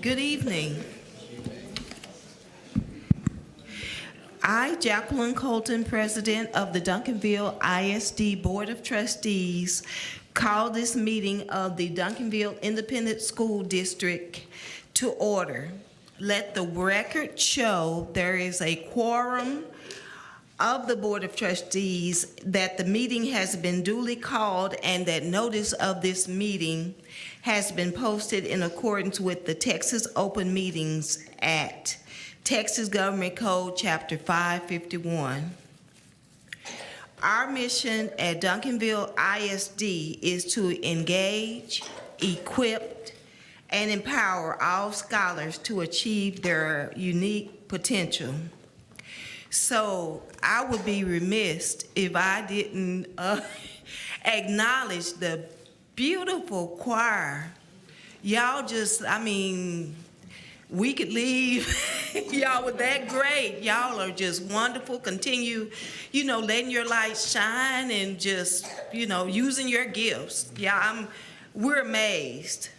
Good evening. I, Jacqueline Colton, President of the Duncanville ISD Board of Trustees, call this meeting of the Duncanville Independent School District to order. Let the record show there is a quorum of the Board of Trustees, that the meeting has been duly called, and that notice of this meeting has been posted in accordance with the Texas Open Meetings Act, Texas Government Code, Chapter 551. Our mission at Duncanville ISD is to engage, equip, and empower all scholars to achieve their unique potential. So I would be remiss if I didn't acknowledge the beautiful choir. Y'all just, we could leave y'all were that great. Y'all are just wonderful. Continue, letting your light shine and just, using your gifts. Yeah, we're amazed.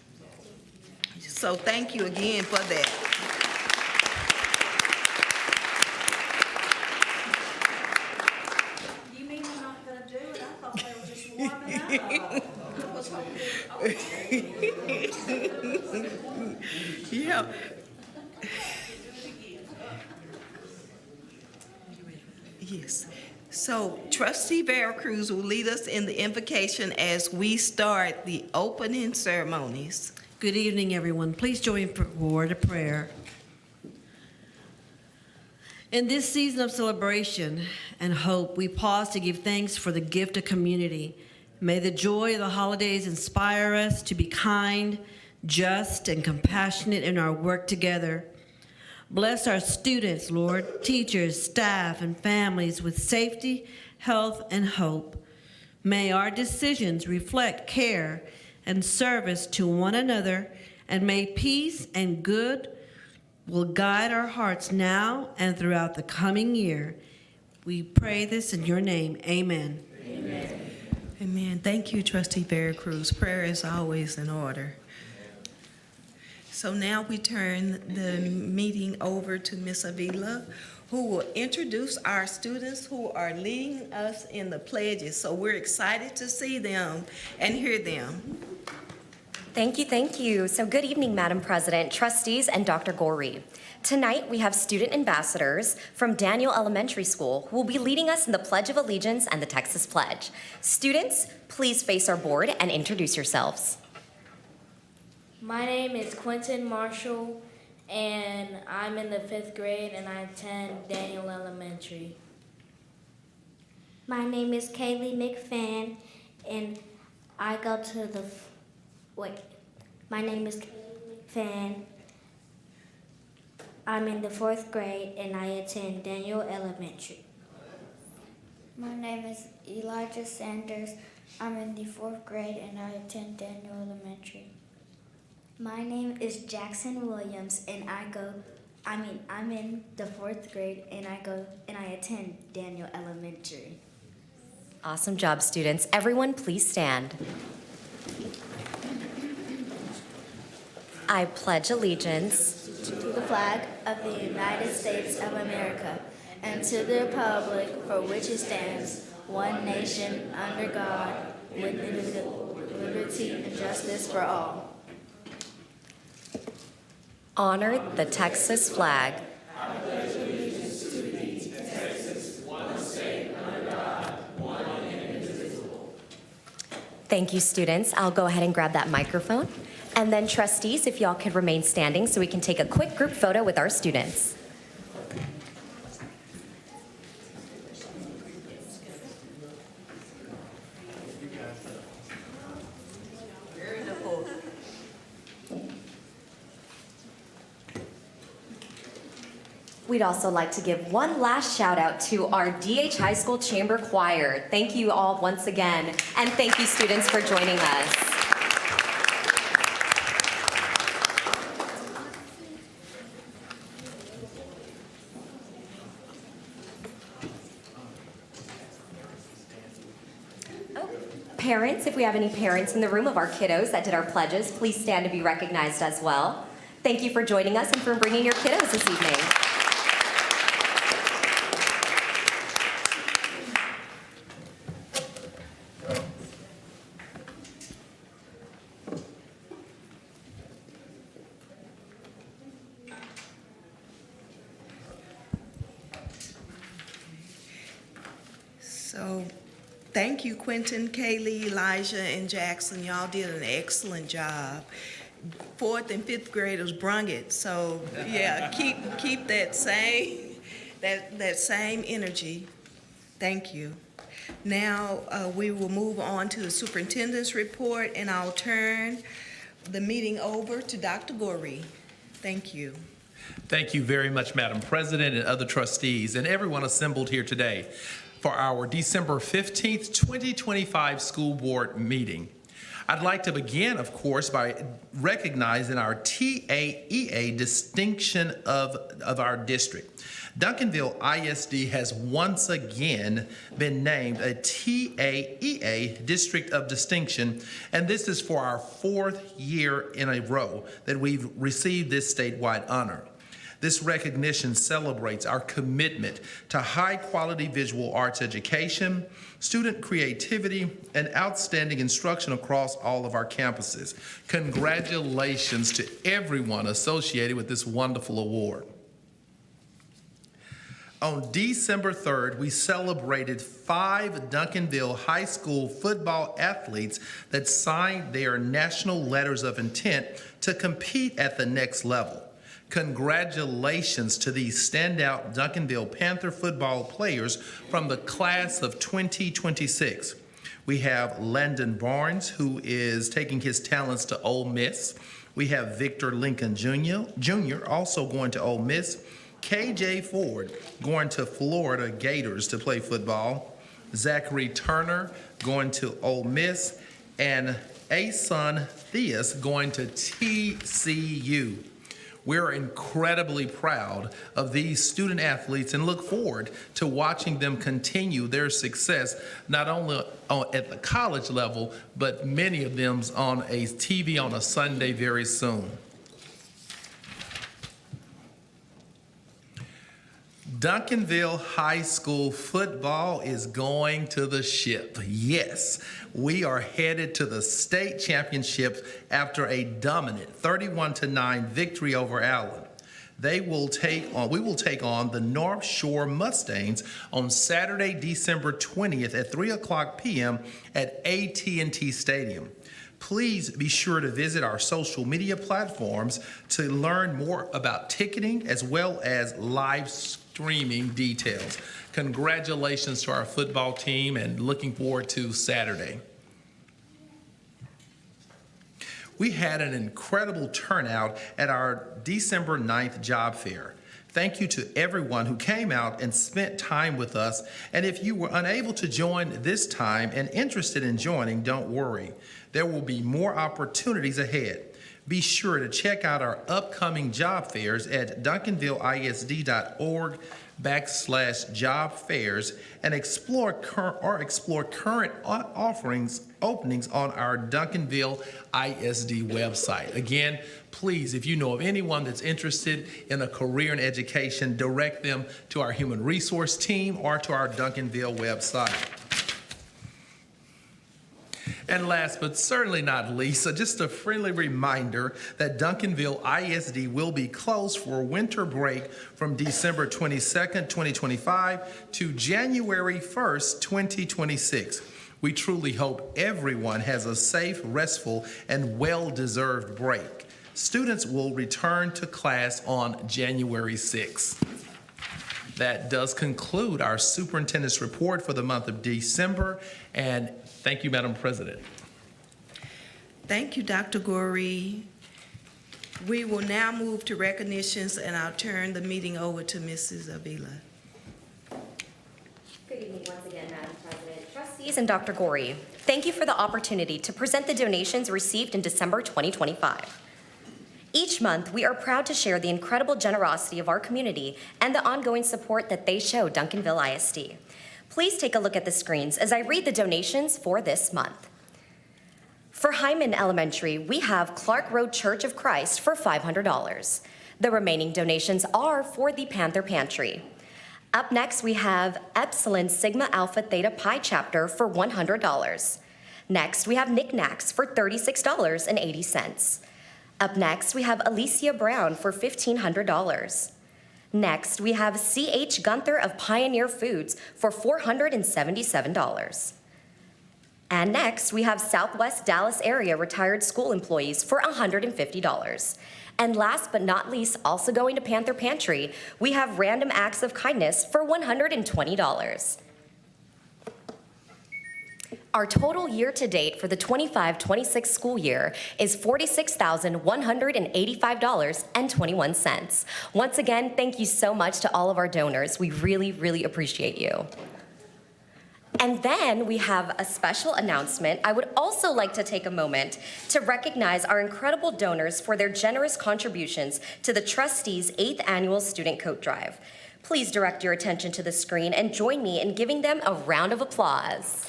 So thank you again for that. You mean you're not gonna do it? I thought they were just warming up. I was hoping. Yeah. Yes. So Trustee Veracruz will lead us in the invocation as we start the opening ceremonies. Good evening, everyone. Please join for a word of prayer. In this season of celebration and hope, we pause to give thanks for the gift of community. May the joy of the holidays inspire us to be kind, just, and compassionate in our work together. Bless our students, Lord, teachers, staff, and families with safety, health, and hope. May our decisions reflect care and service to one another, and may peace and good will guide our hearts now and throughout the coming year. We pray this in your name. Amen. Amen. Amen. Thank you, Trustee Veracruz. Prayer is always in order. So now we turn the meeting over to Ms. Avila, who will introduce our students who are leading us in the pledges. So we're excited to see them and hear them. Thank you, thank you. So good evening, Madam President, trustees, and Dr. Gorey. Tonight, we have student ambassadors from Daniel Elementary School who will be leading us in the Pledge of Allegiance and the Texas Pledge. Students, please face our board and introduce yourselves. My name is Quentin Marshall, and I'm in the 5th grade, and I attend Daniel Elementary. My name is Kaylee McFan, and I go to the... My name is Kaylee McFan. I'm in the 4th grade, and I attend Daniel Elementary. My name is Elijah Sanders. I'm in the 4th grade, and I attend Daniel Elementary. My name is Jackson Williams, and I'm in the 4th grade, and I attend Daniel Elementary. Awesome job, students. Everyone, please stand. I pledge allegiance To the flag of the United States of America, and to the republic for which it stands, one nation, under God, with liberty and justice for all. honor the Texas flag. I pledge allegiance to thee, Texas, one state, under God, one and indivisible. Thank you, students. I'll go ahead and grab that microphone. And then trustees, if y'all could remain standing so we can take a quick group photo with our students. We'd also like to give one last shout out to our DH High School Chamber Choir. Thank you all once again, and thank you students for joining us. Parents, if we have any parents in the room of our kiddos that did our pledges, please stand to be recognized as well. Thank you for joining us and for bringing your kiddos this evening. So, thank you, Quentin, Kaylee, Elijah, and Jackson. Y'all did an excellent job. 4th and 5th graders brung it. So, yeah, keep that same energy. Thank you. Now, we will move on to the superintendent's report, and I'll turn the meeting over to Dr. Goree. Thank you. Thank you very much, Madam President and other trustees and everyone assembled here today for our December 15th, 2025 school board meeting. I'd like to begin, of course, by recognizing our TAEA distinction of our district. Duncanville ISD has once again been named a TAEA District of Distinction, and this is for our 4th year in a row that we've received this statewide honor. This recognition celebrates our commitment to high-quality visual arts education, student creativity, and outstanding instruction across all of our campuses. Congratulations to everyone associated with this wonderful award. On December 3rd, we celebrated 5 Duncanville High School football athletes that signed their national letters of intent to compete at the next level. Congratulations to these standout Duncanville Panther football players from the class of 2026. We have Landon Barnes, who is taking his talents to Ole Miss. We have Victor Lincoln Jr. also going to Ole Miss. KJ Ford going to Florida Gators to play football. Zachary Turner going to Ole Miss. And Ason Theus going to TCU. We're incredibly proud of these student athletes and look forward to watching them continue their success, not only at the college level, but many of them on a TV on a Sunday very soon. Duncanville High School football is going to the ship. Yes, we are headed to the state championship after a dominant 31-9 victory over Allen. We will take on the North Shore Mustangs on Saturday, December 20th at 3:00 p.m. at AT&T Stadium. Please be sure to visit our social media platforms to learn more about ticketing as well as live streaming details. Congratulations to our football team and looking forward to Saturday. We had an incredible turnout at our December 9th job fair. Thank you to everyone who came out and spent time with us. And if you were unable to join this time and interested in joining, don't worry. There will be more opportunities ahead. Be sure to check out our upcoming job fairs at duncanvillisd.org/job fairs and explore current openings on our Duncanville ISD website. Again, please, if you know of anyone that's interested in a career in education, direct them to our human resource team or to our Duncanville website. And last but certainly not least, just a friendly reminder that Duncanville ISD will be closed for winter break from December 22nd, 2025 to January 1st, 2026. We truly hope everyone has a safe, restful, and well-deserved break. Students will return to class on January 6th. That does conclude our superintendent's report for the month of December, and thank you, Madam President. Thank you, Dr. Goree. We will now move to recognitions, and I'll turn the meeting over to Mrs. Avila. Good evening once again, Madam President, trustees, and Dr. Goree. Thank you for the opportunity to present the donations received in December 2025. Each month, we are proud to share the incredible generosity of our community and the ongoing support that they show Duncanville ISD. Please take a look at the screens as I read the donations for this month. For Hyman Elementary, we have Clark Road Church of Christ for $500. The remaining donations are for the Panther Pantry. Up next, we have Epsilon Sigma Alpha Theta Pi Chapter for $100. Next, we have Knickknacks for $36.80. Up next, we have Alicia Brown for $1,500. Next, we have C.H. Gunther of Pioneer Foods for $477. And next, we have Southwest Dallas area retired school employees for $150. And last but not least, also going to Panther Pantry, we have Random Acts of Kindness for $120. Our total year-to-date for the 25-26 school year is $46,185.21. Once again, thank you so much to all of our donors. We really, really appreciate you. And then we have a special announcement. I would also like to take a moment to recognize our incredible donors for their generous contributions to the trustees' 8th annual Student Coat Drive. Please direct your attention to the screen and join me in giving them a round of applause.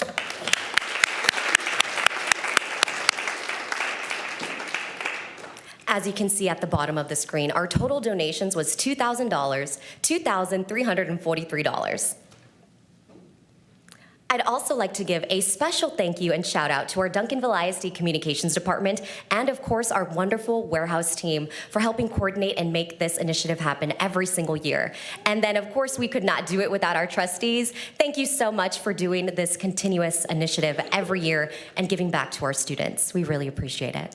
As you can see at the bottom of the screen, our total donations was $2,000, $2,343. I'd also like to give a special thank you and shout out to our Duncanville ISD Communications Department and of course our wonderful warehouse team for helping coordinate and make this initiative happen every single year. And then of course we could not do it without our trustees. Thank you so much for doing this continuous initiative every year and giving back to our students. We really appreciate it.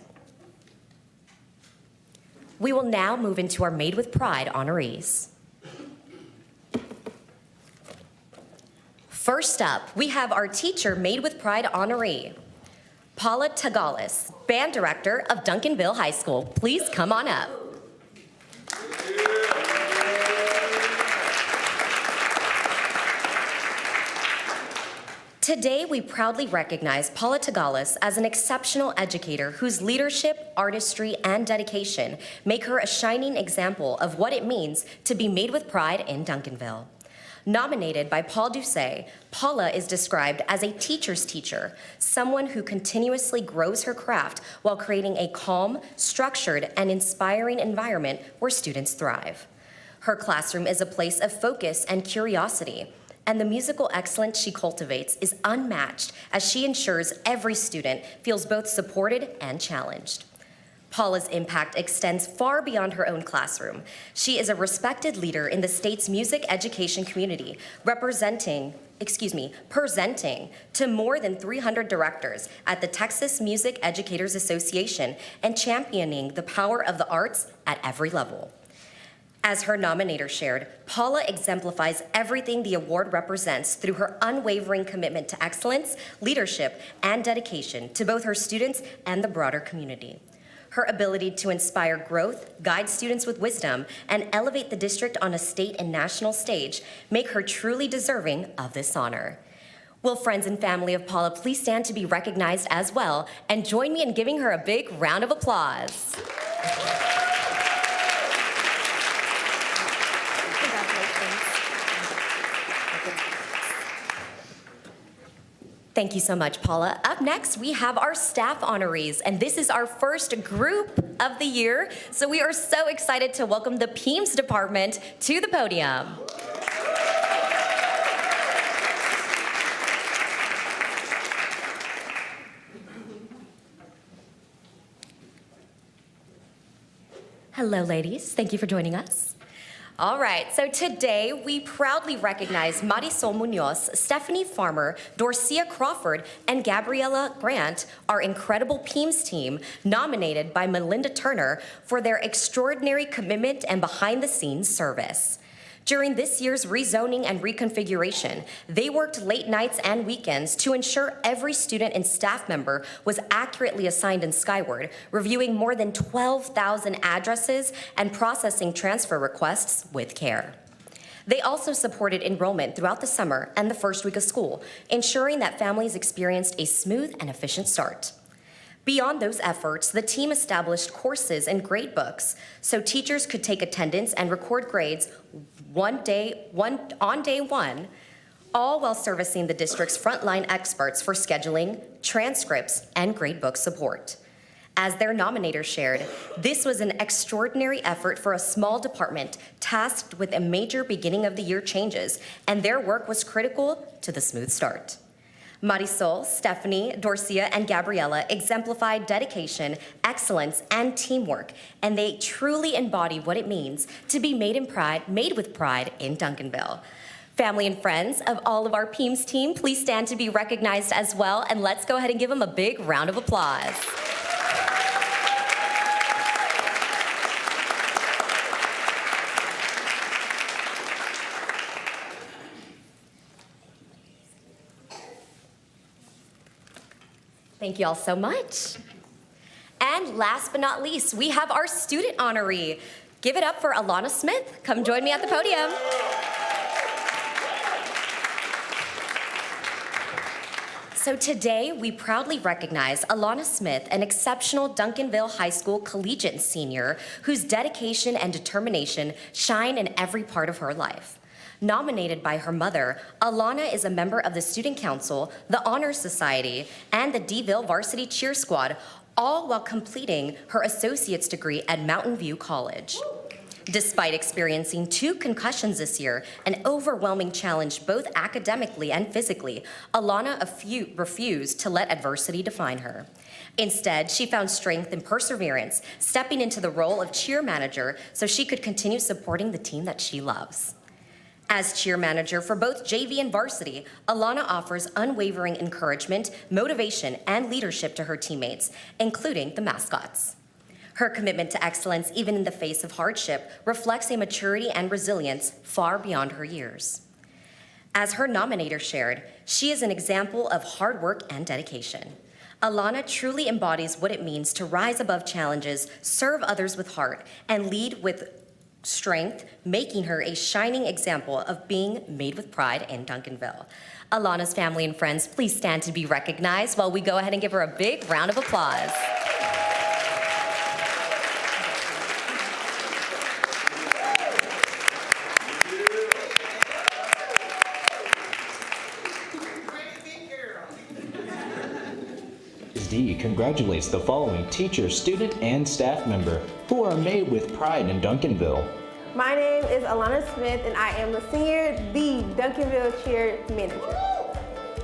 We will now move into our Made with Pride honorees. First up, we have our Teacher Made with Pride honoree, Paula Tagalis, Band Director of Duncanville High School. Please come on up. Today, we proudly recognize Paula Tagalis as an exceptional educator whose leadership, artistry, and dedication make her a shining example of what it means to be made with pride in Duncanville. Nominated by Paul Doucet, Paula is described as a teacher's teacher, someone who continuously grows her craft while creating a calm, structured, and inspiring environment where students thrive. Her classroom is a place of focus and curiosity, and the musical excellence she cultivates is unmatched as she ensures every student feels both supported and challenged. Paula's impact extends far beyond her own classroom. She is a respected leader in the state's music education community, presenting to more than 300 directors at the Texas Music Educators Association and championing the power of the arts at every level. As her nominator shared, Paula exemplifies everything the award represents through her unwavering commitment to excellence, leadership, and dedication to both her students and the broader community. Her ability to inspire growth, guide students with wisdom, and elevate the district on a state and national stage make her truly deserving of this honor. Will friends and family of Paula please stand to be recognized as well and join me in giving her a big round of applause. Thank you so much, Paula. Up next, we have our staff honorees, and this is our first group of the year, so we are so excited to welcome the PEAMS department to the podium. Hello, ladies. Thank you for joining us. All right, so today we proudly recognize Marisol Munoz, Stephanie Farmer, Dorcia Crawford, and Gabriella Grant, our incredible PEAMS team, nominated by Melinda Turner for their extraordinary commitment and behind-the-scenes service. During this year's rezoning and reconfiguration, they worked late nights and weekends to ensure every student and staff member was accurately assigned in Skyward, reviewing more than 12,000 addresses and processing transfer requests with care. They also supported enrollment throughout the summer and the first week of school, ensuring that families experienced a smooth and efficient start. Beyond those efforts, the team established courses and grade books so teachers could take attendance and record grades on day one all while servicing the district's frontline experts for scheduling, transcripts, and gradebook support. As their nominator shared, this was an extraordinary effort for a small department tasked with a major beginning of the year changes, and their work was critical to the smooth start. Marisol, Stephanie, Dorcia, and Gabriella exemplified dedication, excellence, and teamwork, and they truly embody what it means to be made with pride in Duncanville. Family and friends of all of our PEAMS team, please stand to be recognized as well, and let's go ahead and give them a big round of applause. Thank you all so much. And last but not least, we have our student honoree. Give it up for Alana Smith. Come join me at the podium. So today, we proudly recognize Alana Smith, an exceptional Duncanville High School collegiate senior whose dedication and determination shine in every part of her life. Nominated by her mother, Alana is a member of the Student Council, the Honor Society, and the DeVille Varsity Cheer Squad, all while completing her associate's degree at Mountain View College. Despite experiencing 2 concussions this year, an overwhelming challenge both academically and physically, Alana refused to let adversity define her. Instead, she found strength and perseverance, stepping into the role of cheer manager so she could continue supporting the team that she loves. As cheer manager for both JV and varsity, Alana offers unwavering encouragement, motivation, and leadership to her teammates, including the mascots. Her commitment to excellence, even in the face of hardship, reflects a maturity and resilience far beyond her years. As her nominator shared, she is an example of hard work and dedication. Alana truly embodies what it means to rise above challenges, serve others with heart, and lead with strength, making her a shining example of being made with pride in Duncanville. Alana's family and friends, please stand to be recognized while we go ahead and give her a big round of applause. ISD congratulates the following teacher, student, and staff member who are made with pride in Duncanville. My name is Alana Smith, and I am the senior, the Duncanville cheer manager.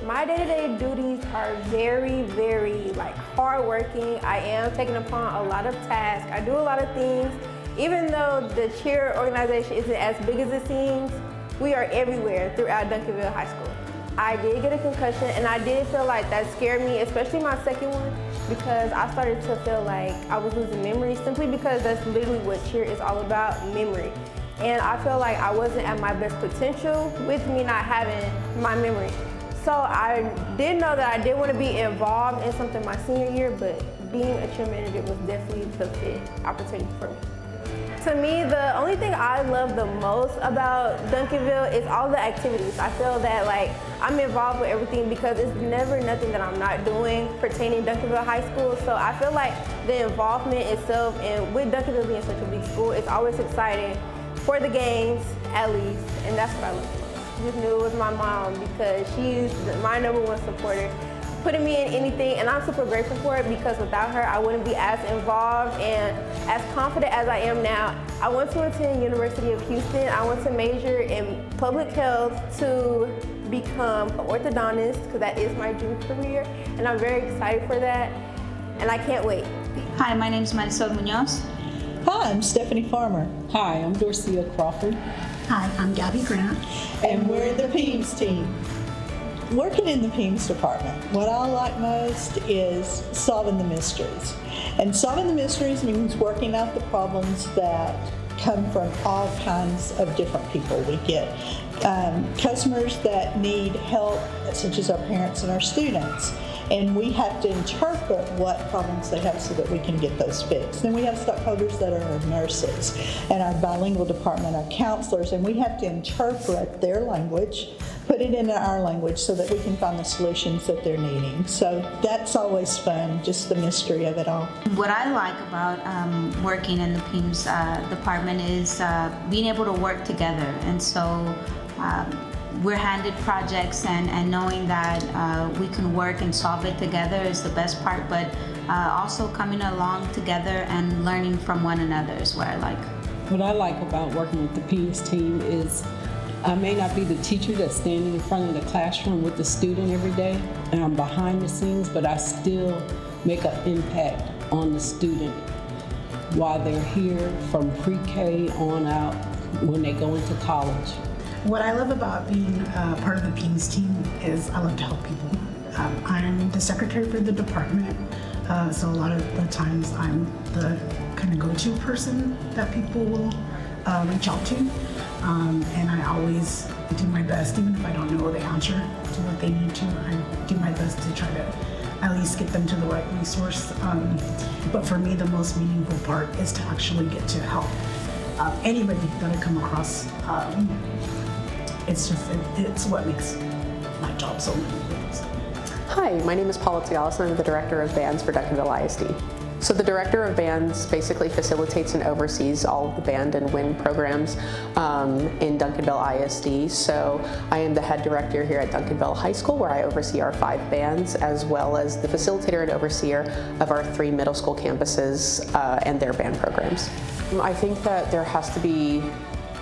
My day-to-day duties are very, very hardworking. I am taking upon a lot of tasks. I do a lot of things. Even though the cheer organization isn't as big as it seems, we are everywhere throughout Duncanville High School. I did get a concussion, and I did feel like that scared me, especially my second one, because I started to feel like I was losing memory, simply because that's literally what cheer is all about, memory. And I feel like I wasn't at my best potential with me not having my memory. So I did know that I did want to be involved in something my senior year, but being a cheer manager was definitely the fit opportunity for me. To me, the only thing I love the most about Duncanville is all the activities. I feel that I'm involved with everything because it's never nothing that I'm not doing pertaining to Duncanville High School. So I feel like the involvement itself, and with Duncanville being such a big school, it's always exciting for the games, at least, and that's what I love the most. I just knew it was my mom because she's my #1 supporter, putting me in anything, and I'm super grateful for it because without her, I wouldn't be as involved and as confident as I am now. I went to attend University of Houston. I went to major in public health to become an orthodontist because that is my dream career, and I'm very excited for that, and I can't wait. Hi, my name is Marisol Munoz. Hi, I'm Stephanie Farmer. Hi, I'm Dorcia Crawford. Hi, I'm Gabby Grant. And we're the PEAMS team. Working in the PEAMS department, what I like most is solving the mysteries. And solving the mysteries means working out the problems that come from all kinds of different people. We get customers that need help, such as our parents and our students. And we have to interpret what problems they have so that we can get those fixed. Then we have stockholders that are our nurses, and our bilingual department, our counselors, and we have to interpret their language, put it into our language so that we can find the solutions that they're needing. So that's always fun, just the mystery of it all. What I like about working in the PEAMS department is being able to work together. And so we're handed projects and knowing that we can work and solve it together is the best part, but also coming along together and learning from one another is what I like. What I like about working with the PEAS team is I may not be the teacher that's standing in front of the classroom with the student every day, and I'm behind the scenes, but I still make an impact on the student while they're here from pre-K on out when they go into college. What I love about being part of the PEAS team is I love to help people. I'm the secretary for the department, so a lot of the times I'm the kind of go-to person that people will reach out to. And I always do my best, even if I don't know the answer to what they need to. I do my best to try to at least get them to the right resource. But for me, the most meaningful part is to actually get to help anybody that I come across. It's what makes my job so meaningful. Hi, my name is Paula Tigalis, and I'm the Director of Bands for Duncanville ISD. So the Director of Bands basically facilitates and oversees all of the band and wind programs in Duncanville ISD. So I am the head director here at Duncanville High School, where I oversee our 5 bands, as well as the facilitator and overseer of our 3 middle school campuses and their band programs. I think that there has to be,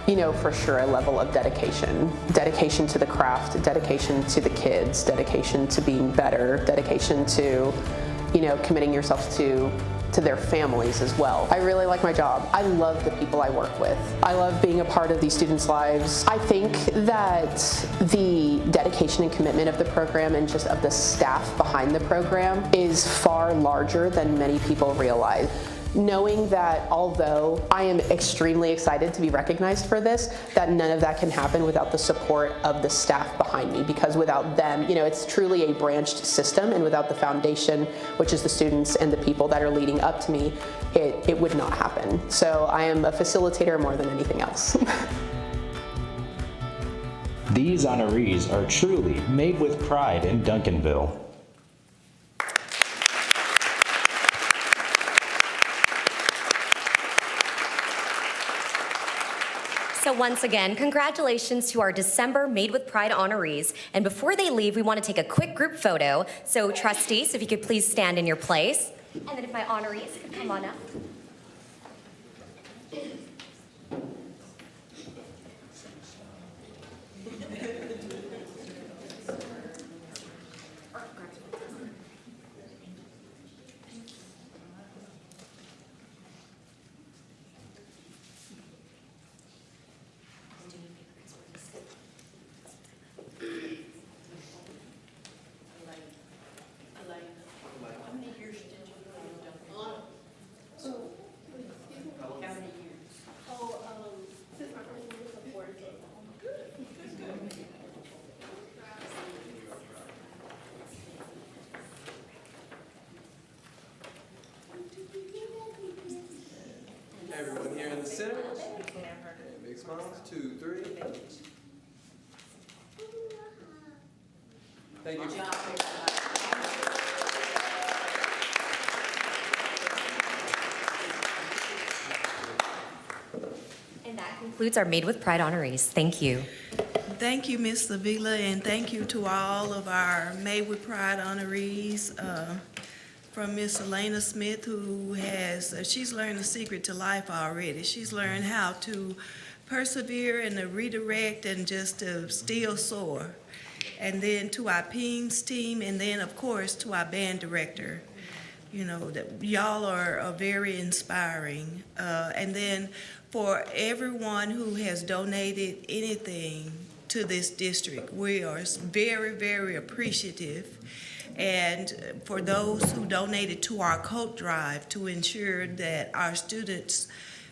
for sure, a level of dedication. Dedication to the craft, dedication to the kids, dedication to being better, dedication to committing yourself to their families as well. I really like my job. I love the people I work with. I love being a part of these students' lives. I think that the dedication and commitment of the program and just of the staff behind the program is far larger than many people realize. Knowing that although I am extremely excited to be recognized for this, that none of that can happen without the support of the staff behind me, because without them, it's truly a branched system, and without the foundation, which is the students and the people that are leading up to me, it would not happen. So I am a facilitator more than anything else. These honorees are truly made with pride in Duncanville. So once again, congratulations to our December Made with Pride honorees. And before they leave, we want to take a quick group photo. So trustees, if you could please stand in your place. And then if my honorees could come on up. Everyone here in the center. Big smiles. 2, 3. Thank you. And that concludes our Made with Pride honorees. Thank you. Thank you, Ms. Avila, and thank you to all of our Made with Pride honorees. From Miss Elena Smith, who she's learned the secret to life already. She's learned how to persevere and to redirect and just to still soar. And then to our PEAS team, and then of course to our band director. That y'all are very inspiring. And then for everyone who has donated anything to this district, we are very, very appreciative. And for those who donated to our coat drive to ensure that our students,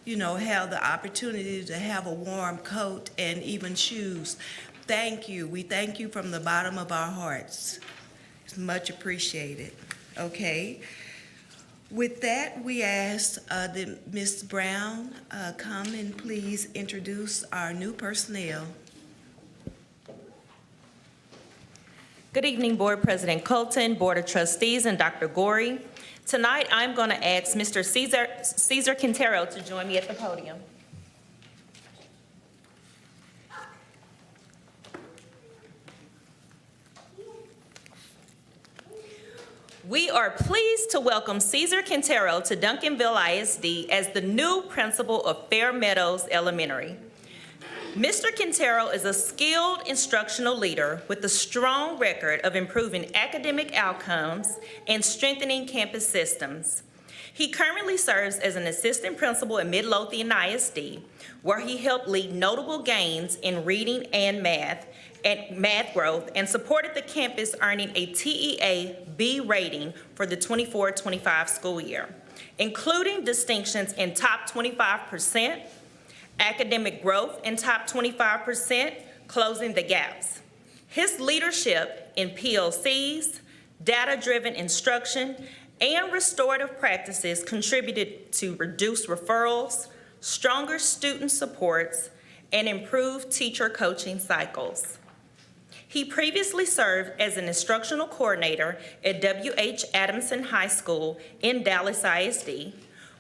have the opportunity to have a warm coat and even shoes, thank you. We thank you from the bottom of our hearts. It's much appreciated. Okay. With that, we ask that Ms. Brown come and please introduce our new personnel. Good evening, Board President Colton, Board of Trustees, and Dr. Gorey. Tonight, I'm going to ask Mr. Cesar Quintero to join me at the podium. We are pleased to welcome Cesar Quintero to Duncanville ISD as the new principal of Fair Meadows Elementary. Mr. Quintero is a skilled instructional leader with a strong record of improving academic outcomes and strengthening campus systems. He currently serves as an assistant principal at Midlothian ISD, where he helped lead notable gains in reading and math growth and supported the campus earning a TEA B rating for the 24-25 school year, including distinctions in top 25%, academic growth in top 25%, closing the gaps. His leadership in PLCs, data-driven instruction, and restorative practices contributed to reduced referrals, stronger student supports, and improved teacher coaching cycles. He previously served as an instructional coordinator at W.H. Adamson High School in Dallas ISD,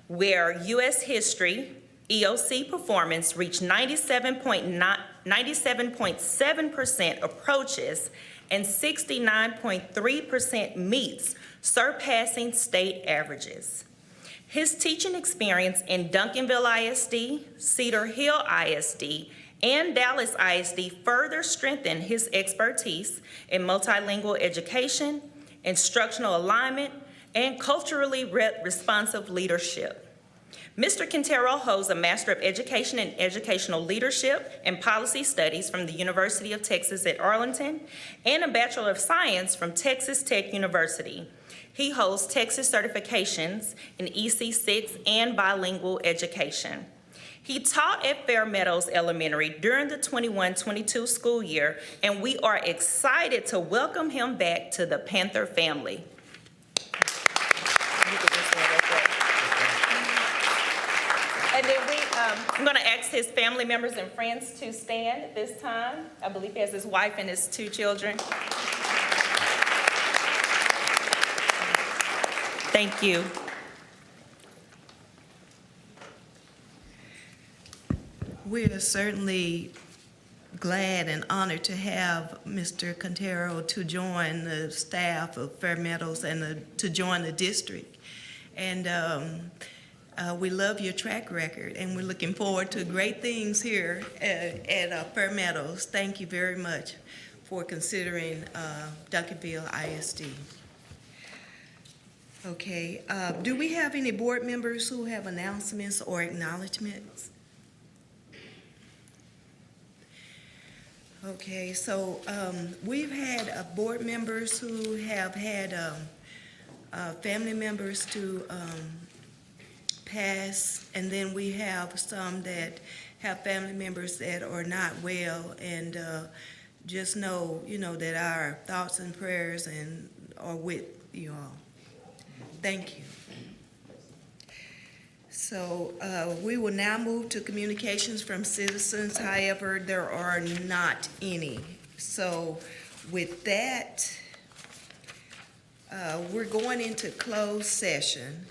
where U.S. history, EOC performance reached 97.7% approaches and 69.3% meets, surpassing state averages. His teaching experience in Duncanville ISD, Cedar Hill ISD, and Dallas ISD further strengthened his expertise in multilingual education, instructional alignment, and culturally responsive leadership. Mr. Quintero holds a Master of Education in Educational Leadership and Policy Studies from the University of Texas at Arlington and a Bachelor of Science from Texas Tech University. He holds Texas certifications in EC6 and bilingual education. He taught at Fair Meadows Elementary during the 21-22 school year, and we are excited to welcome him back to the Panther family. And then I'm going to ask his family members and friends to stand at this time. I believe he has his wife and his 2 children. Thank you. We are certainly glad and honored to have Mr. Quintero to join the staff of Fair Meadows and to join the district. And we love your track record, and we're looking forward to great things here at Fair Meadows. Thank you very much for considering Duncanville ISD. Okay, do we have any board members who have announcements or acknowledgements? Okay, so we've had board members who have had family members to pass, and then we have some that have family members that are not well, and just know, that our thoughts and prayers are with you all. Thank you. So we will now move to communications from citizens. However, there are not any. So with that, we're going into closed session.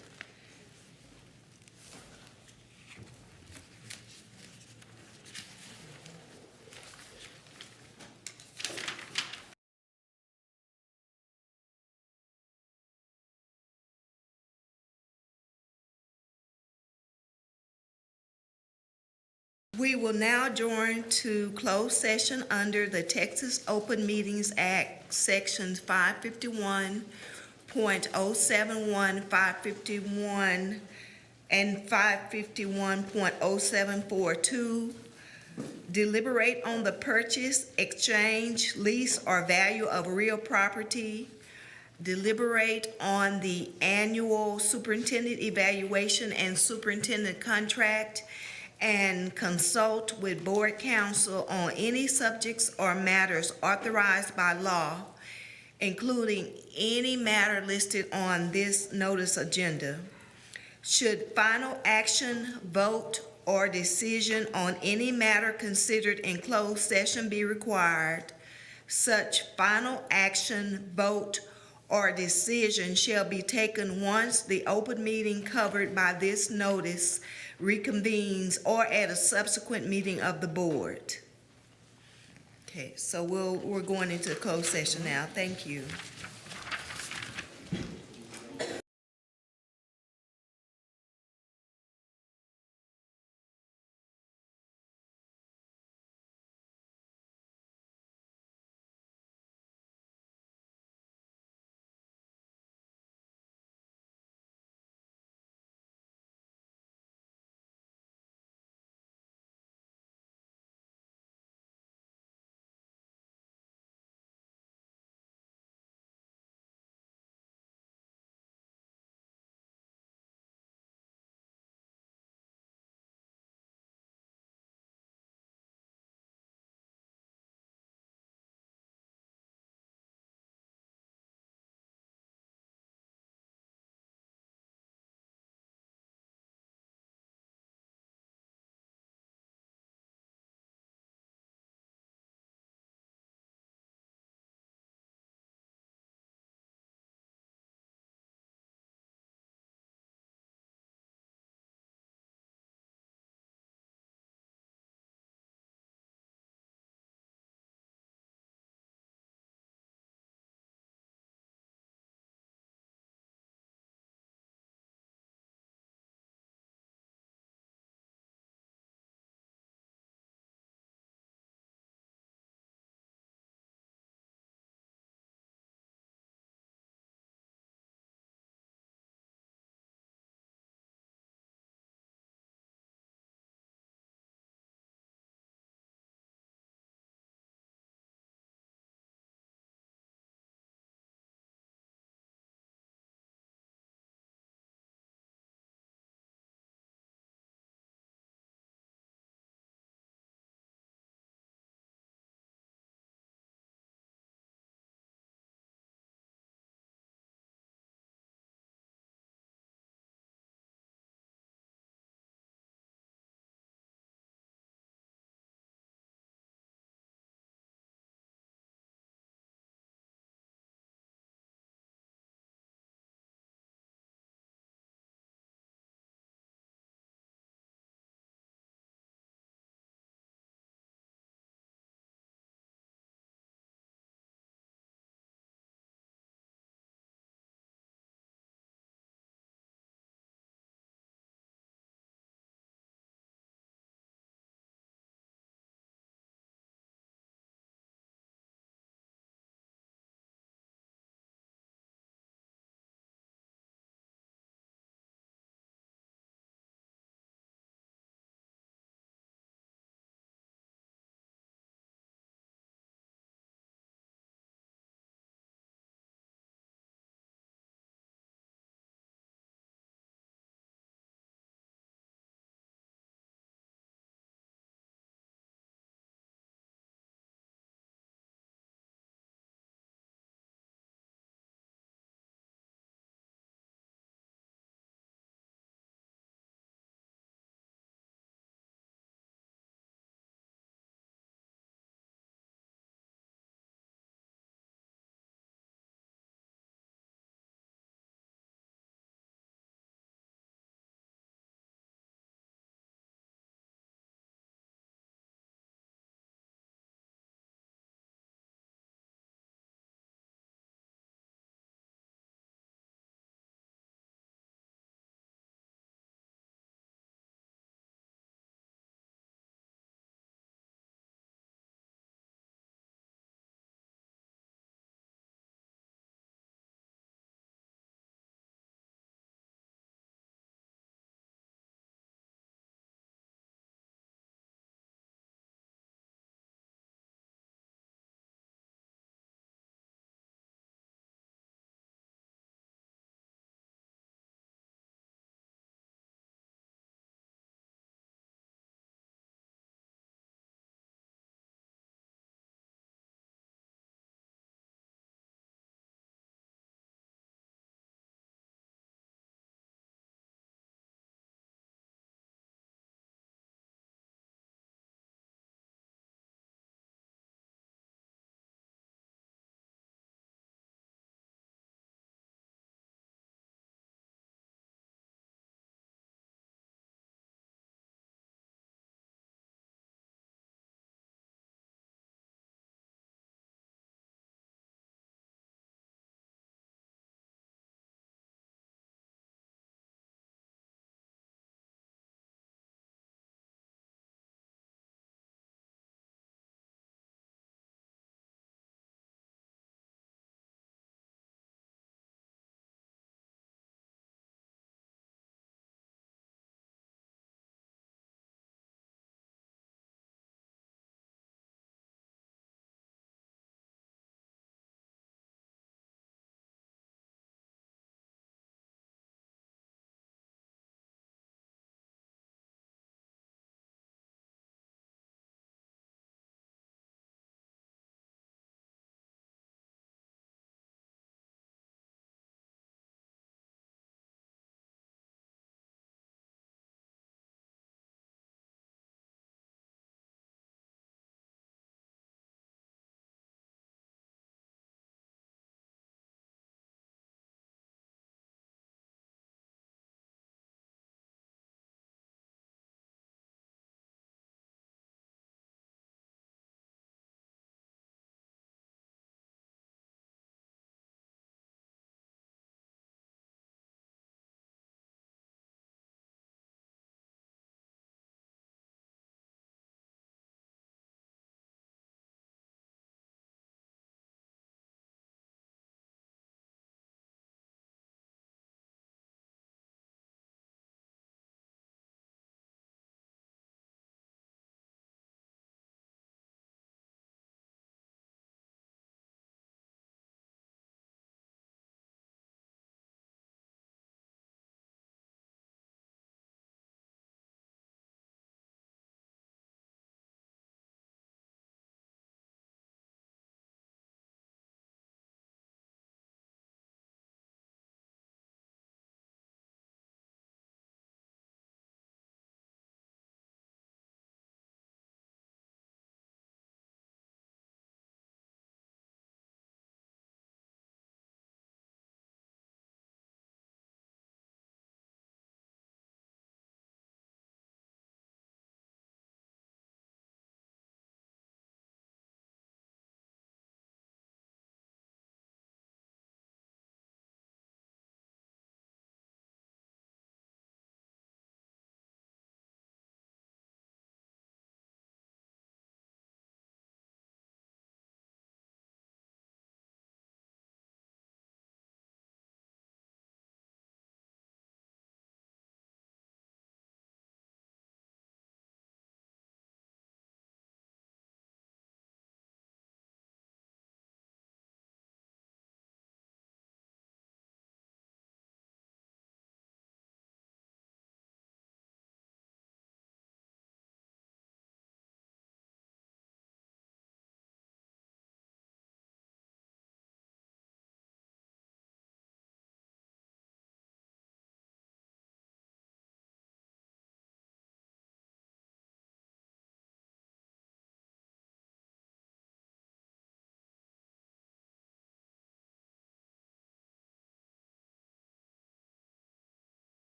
We will now adjourn to closed session under the Texas Open Meetings Act, Sections 551.071, 551, and 551.0742. Deliberate on the purchase, exchange, lease, or value of real property. Deliberate on the annual superintendent evaluation and superintendent contract, and consult with board counsel on any subjects or matters authorized by law, including any matter listed on this notice agenda. Should final action, vote, or decision on any matter considered in closed session be required, such final action, vote, or decision shall be taken once the open meeting covered by this notice reconvenes or at a subsequent meeting of the board. Okay, so we're going into closed session now. Thank you.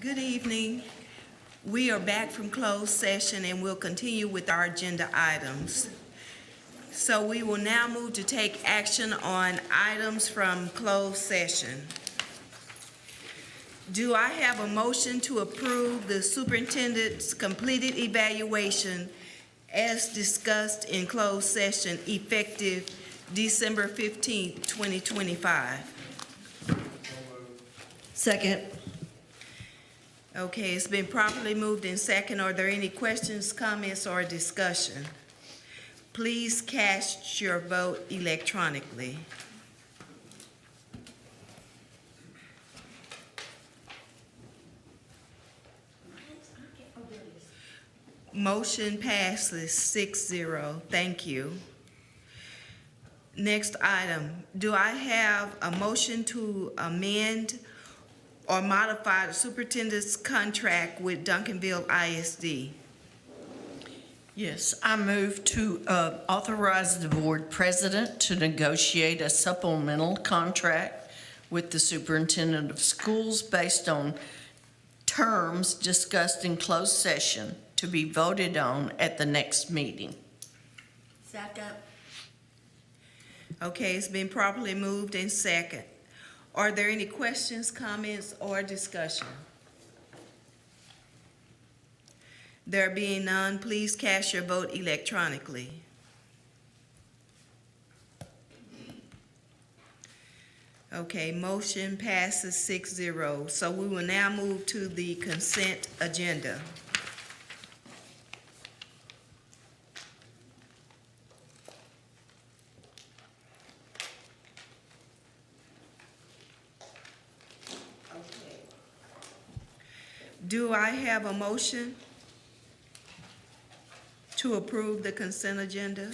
Good evening. We are back from closed session and we'll continue with our agenda items. So we will now move to take action on items from closed session. Do I have a motion to approve the superintendent's completed evaluation as discussed in closed session effective December 15th, 2025? Second. Okay, it's been properly moved in second. Are there any questions, comments, or discussion? Please cast your vote electronically. Motion passes 6-0. Thank you. Next item, do I have a motion to amend or modify the superintendent's contract with Duncanville ISD? Yes, I move to authorize the board president to negotiate a supplemental contract with the superintendent of schools based on terms discussed in closed session to be voted on at the next meeting. Second. Okay, it's been properly moved in second. Are there any questions, comments, or discussion? There being none, please cast your vote electronically. Okay, motion passes 6-0. So we will now move to the consent agenda. Do I have a motion to approve the consent agenda?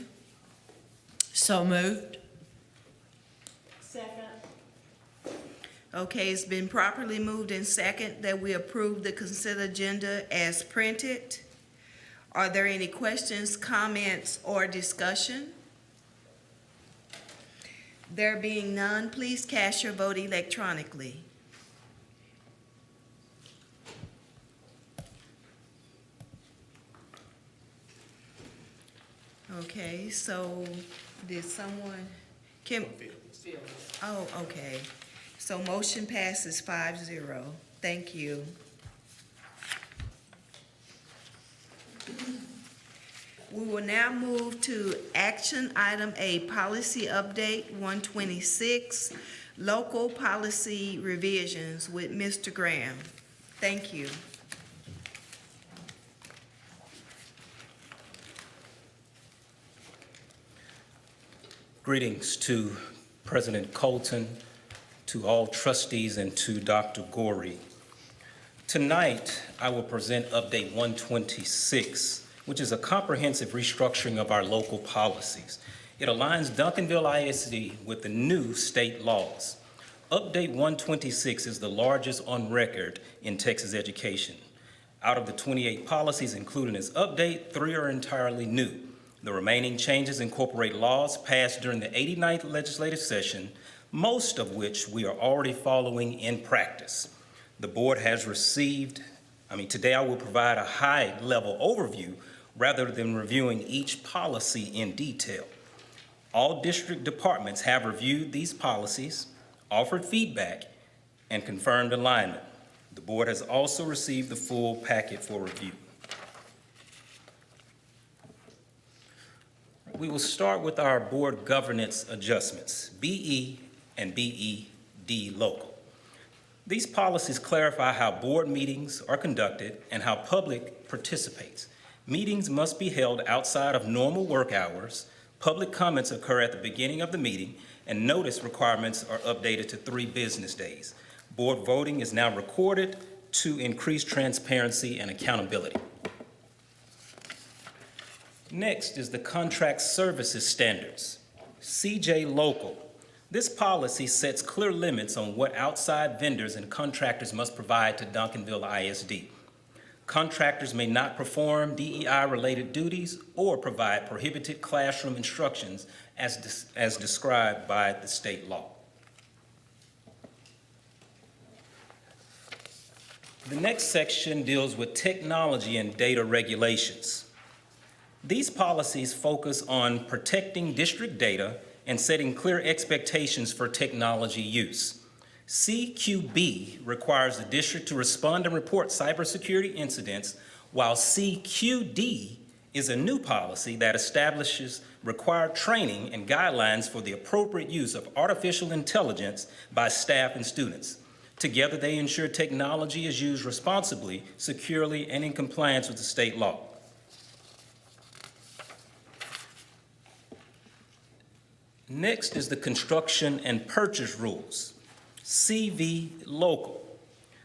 So moved. Second. Okay, it's been properly moved in second that we approve the consent agenda as printed. Are there any questions, comments, or discussion? There being none, please cast your vote electronically. Okay, so did someone, oh, okay. So motion passes 5-0. Thank you. We will now move to action item A, policy update 126, local policy revisions with Mr. Graham. Thank you. Greetings to President Colton, to all trustees, and to Dr. Gorey. Tonight, I will present Update 126, which is a comprehensive restructuring of our local policies. It aligns Duncanville ISD with the new state laws. Update 126 is the largest on record in Texas education. Out of the 28 policies included in this update, 3 are entirely new. The remaining changes incorporate laws passed during the 89th legislative session, most of which we are already following in practice. The board has received, today I will provide a high-level overview rather than reviewing each policy in detail. All district departments have reviewed these policies, offered feedback, and confirmed alignment. The board has also received the full packet for review. We will start with our board governance adjustments, BE and BED local. These policies clarify how board meetings are conducted and how public participates. Meetings must be held outside of normal work hours, public comments occur at the beginning of the meeting, and notice requirements are updated to 3 business days. Board voting is now recorded to increase transparency and accountability. Next is the contract services standards, CJ Local. This policy sets clear limits on what outside vendors and contractors must provide to Duncanville ISD. Contractors may not perform DEI-related duties or provide prohibited classroom instructions as described by the state law. The next section deals with technology and data regulations. These policies focus on protecting district data and setting clear expectations for technology use. CQB requires the district to respond and report cybersecurity incidents, while CQD is a new policy that establishes required training and guidelines for the appropriate use of artificial intelligence by staff and students. Together, they ensure technology is used responsibly, securely, and in compliance with the state law. Next is the construction and purchase rules, CV local.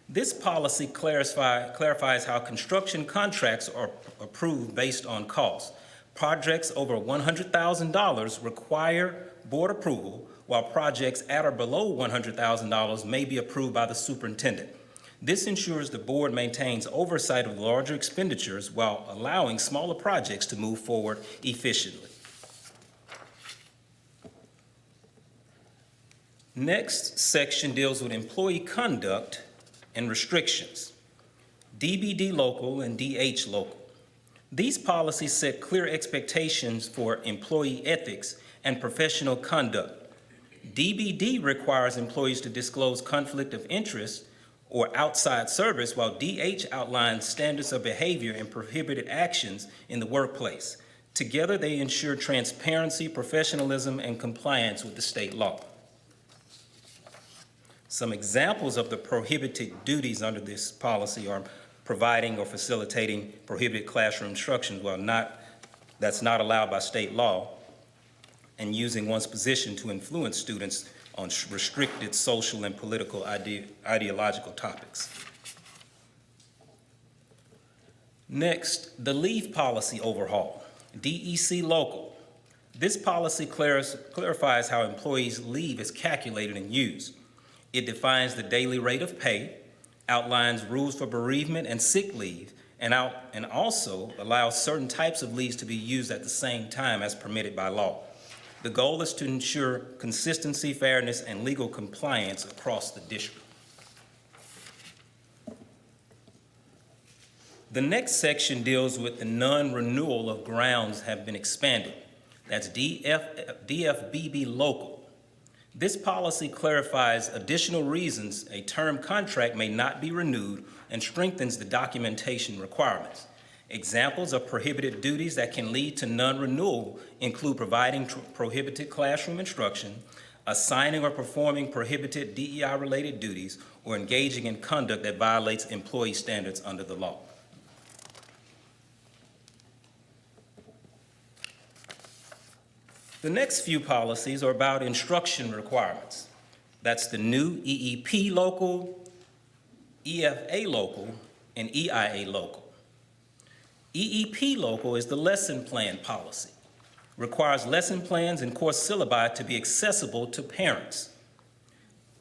This policy clarifies how construction contracts are approved based on cost. Projects over $100,000 require board approval, while projects at or below $100,000 may be approved by the superintendent. This ensures the board maintains oversight of larger expenditures while allowing smaller projects to move forward efficiently. Next section deals with employee conduct and restrictions, DBD local and DH local. These policies set clear expectations for employee ethics and professional conduct. DBD requires employees to disclose conflict of interest or outside service, while DH outlines standards of behavior and prohibited actions in the workplace. Together, they ensure transparency, professionalism, and compliance with the state law. Some examples of the prohibited duties under this policy are providing or facilitating prohibited classroom instruction that's not allowed by state law, and using one's position to influence students on restricted social and political ideological topics. Next, the leave policy overhaul, DEC local. This policy clarifies how employees' leave is calculated and used. It defines the daily rate of pay, outlines rules for bereavement and sick leave, and also allows certain types of leaves to be used at the same time as permitted by law. The goal is to ensure consistency, fairness, and legal compliance across the district. The next section deals with the non-renewal of grounds have been expanded. That's DFBB local. This policy clarifies additional reasons a term contract may not be renewed and strengthens the documentation requirements. Examples of prohibited duties that can lead to non-renewal include providing prohibited classroom instruction, assigning or performing prohibited DEI-related duties, or engaging in conduct that violates employee standards under the law. The next few policies are about instruction requirements. That's the new EEP local, EFA local, and EIA local. EEP local is the lesson plan policy. Requires lesson plans and course syllabi to be accessible to parents.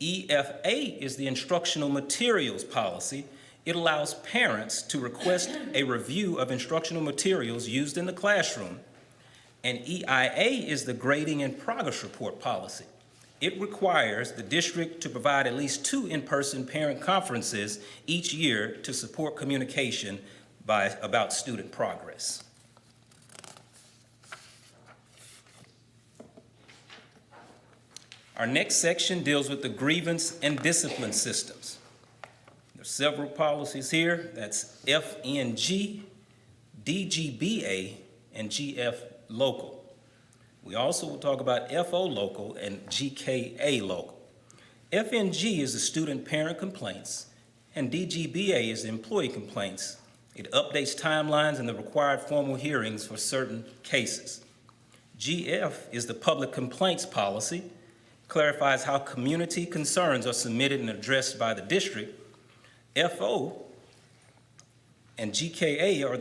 EFA is the instructional materials policy. It allows parents to request a review of instructional materials used in the classroom. And EIA is the grading and progress report policy. It requires the district to provide at least 2 in-person parent conferences each year to support communication about student progress. Our next section deals with the grievance and discipline systems. There are several policies here. That's FNG, DGBA, and GF local. We also will talk about FO local and GKA local. FNG is the student parent complaints, and DGBA is the employee complaints. It updates timelines and the required formal hearings for certain cases. GF is the public complaints policy, clarifies how community concerns are submitted and addressed by the district. FO and GKA are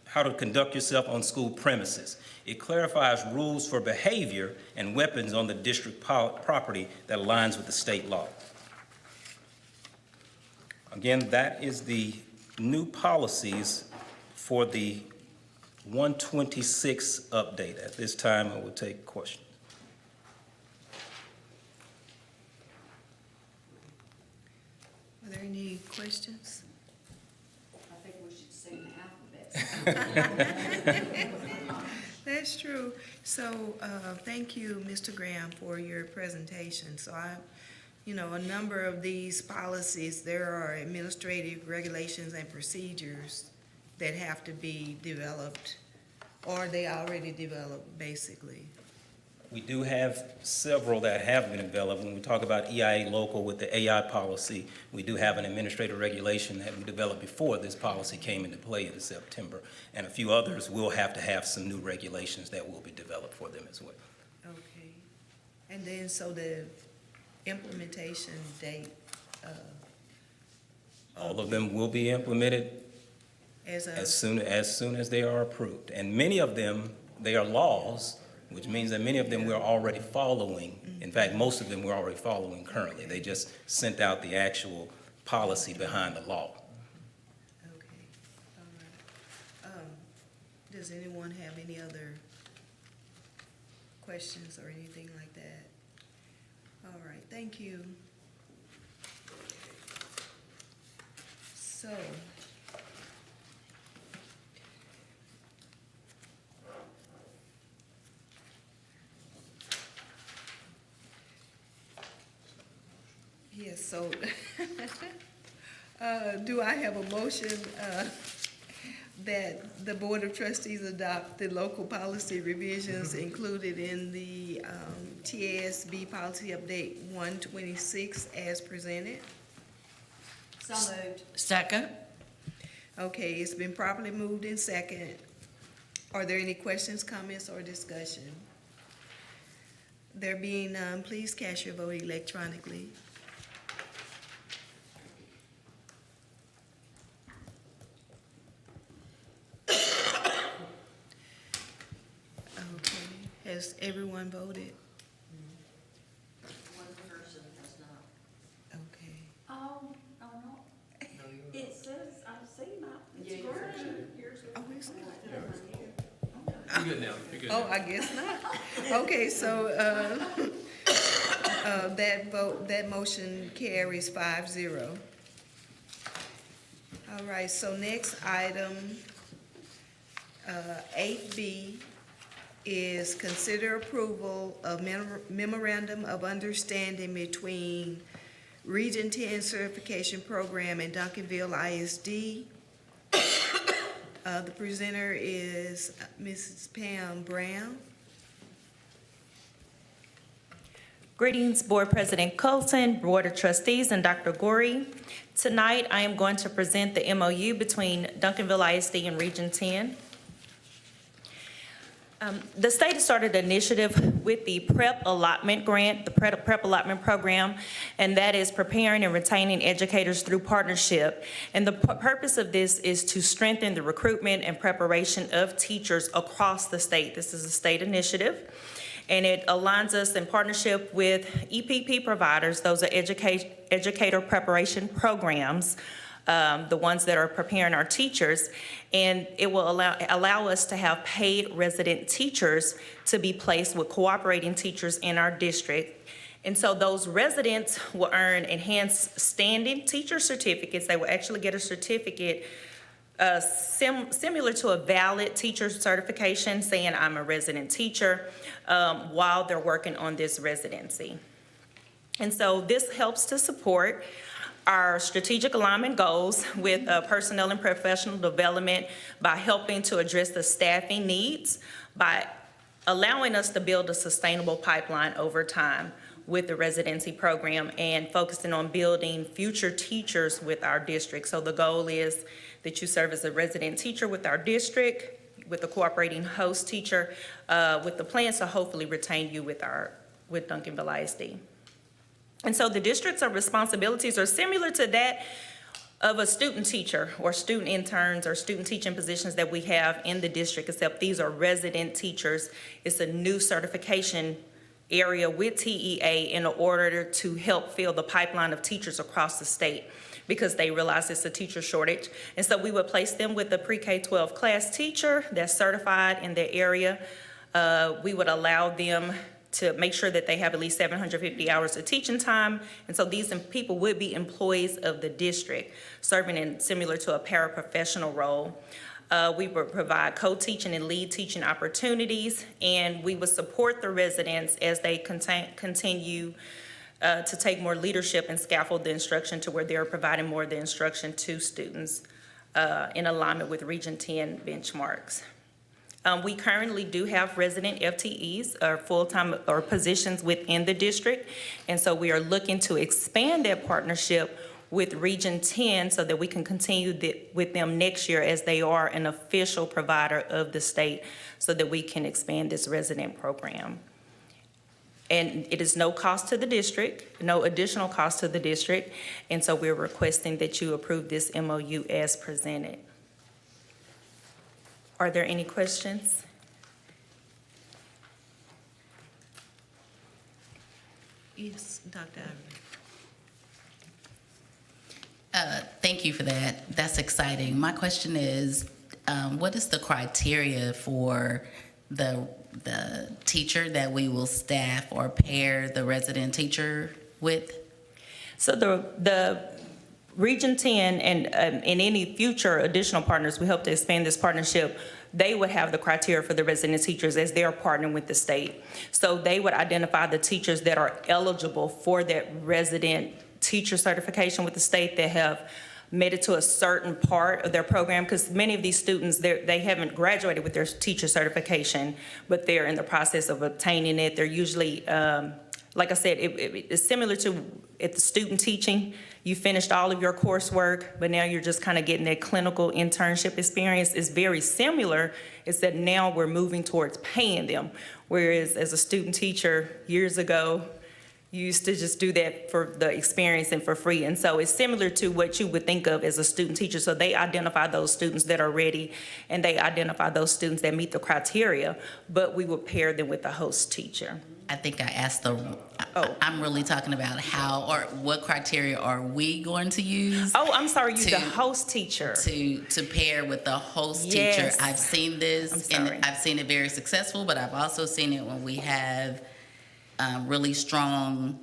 how to conduct yourself on school premises. It clarifies rules for behavior and weapons on the district property that aligns with the state law. Again, that is the new policies for the 126 update. At this time, I will take questions. Are there any questions? I think we should sing the alphabet. That's true. So, thank you, Mr. Graham, for your presentation. So a number of these policies, there are administrative regulations and procedures that have to be developed, or they already developed, basically. We do have several that have been developed. When we talk about EIA local with the AI policy, we do have an administrative regulation that we developed before this policy came into play in September. And a few others will have to have some new regulations that will be developed for them as well. Okay. And then, so the implementation date, All of them will be implemented as soon as they are approved. And many of them, they are laws, which means that many of them we're already following. In fact, most of them we're already following currently. They just sent out the actual policy behind the law. Okay, all right. Does anyone have any other questions or anything like that? All right, thank you. So, yes, so do I have a motion that the Board of Trustees adopt the local policy revisions included in the TASB Policy Update 126 as presented? So moved. Second? Okay, it's been properly moved in second. Are there any questions, comments, or discussion? There being none, please cast your vote electronically. Okay, has everyone voted? One person has not. Okay. Oh, no. It says, I see my, it's green. Oh, is it? You're good now. You're good Oh, now. I guess not. Okay, so, that motion carries 5-0. All right, so next item, 8B, is consider approval of memorandum of understanding between Region 10 Certification Program and Duncanville ISD. The presenter is Mrs. Pam Brown. Greetings, Board President Colton, Board of Trustees, and Dr. Gorey. Tonight, I am going to present the MOU between Duncanville ISD and Region 10. The state has started an initiative with the PREP allotment grant, the PREP allotment program, and that is preparing and retaining educators through partnership. And the purpose of this is to strengthen the recruitment and preparation of teachers across the state. This is a state initiative, and it aligns us in partnership with EPP providers. Those are educator preparation programs, the ones that are preparing our teachers, and it will allow us to have paid resident teachers to be placed with cooperating teachers in our district. And so those residents will earn enhanced standing teacher certificates. They will actually get a certificate similar to a valid teacher certification saying I'm a resident teacher while they're working on this residency. And so this helps to support our strategic alignment goals with personnel and professional development by helping to address the staffing needs, by allowing us to build a sustainable pipeline over time with the residency program and focusing on building future teachers with our district. So the goal is that you serve as a resident teacher with our district, with a cooperating host teacher, with the plans to hopefully retain you with Duncanville ISD. And so the district's responsibilities are similar to that of a student teacher or student interns or student teaching positions that we have in the district, except these are resident teachers. It's a new certification area with TEA in order to help fill the pipeline of teachers across the state because they realize it's a teacher shortage. And so we would place them with a pre-K-12 class teacher that's certified in their area. We would allow them to make sure that they have at least 750 hours of teaching time. And so these people would be employees of the district, serving in similar to a paraprofessional role. We would provide co-teaching and lead teaching opportunities, and we would support the residents as they continue to take more leadership and scaffold the instruction to where they're providing more of the instruction to students in alignment with Region 10 benchmarks. We currently do have resident FTEs or full-time or positions within the district, and so we are looking to expand that partnership with Region 10 so that we can continue with them next year as they are an official provider of the state so that we can expand this resident program. And it is no cost to the district, no additional cost to the district, and so we're requesting that you approve this MOU as presented. Are there any questions? Yes, Dr. Ivory. Thank you for that. That's exciting. My question is, what is the criteria for the teacher that we will staff or pair the resident teacher with? So the Region 10 and any future additional partners, we hope to expand this partnership. They would have the criteria for the resident teachers as they're partnering with the state. So they would identify the teachers that are eligible for that resident teacher certification with the state that have made it to a certain part of their program, because many of these students, they haven't graduated with their teacher certification, but they're in the process of obtaining it. They're usually, like I said, it's similar to at the student teaching. You finished all of your coursework, but now you're just kind of getting that clinical internship experience. It's very similar. It's that now we're moving towards paying them, whereas as a student teacher years ago, you used to just do that for the experience and for free. And so it's similar to what you would think of as a student teacher. So they identify those students that are ready, and they identify those students that meet the criteria, but we would pair them with the host teacher. I think I asked I'm really talking about how or what criteria are we going to use? Oh, I'm sorry, the host teacher. To pair with the host Yes. teacher. I've seen this, and I've seen it very successful, but I've also seen it when we have really strong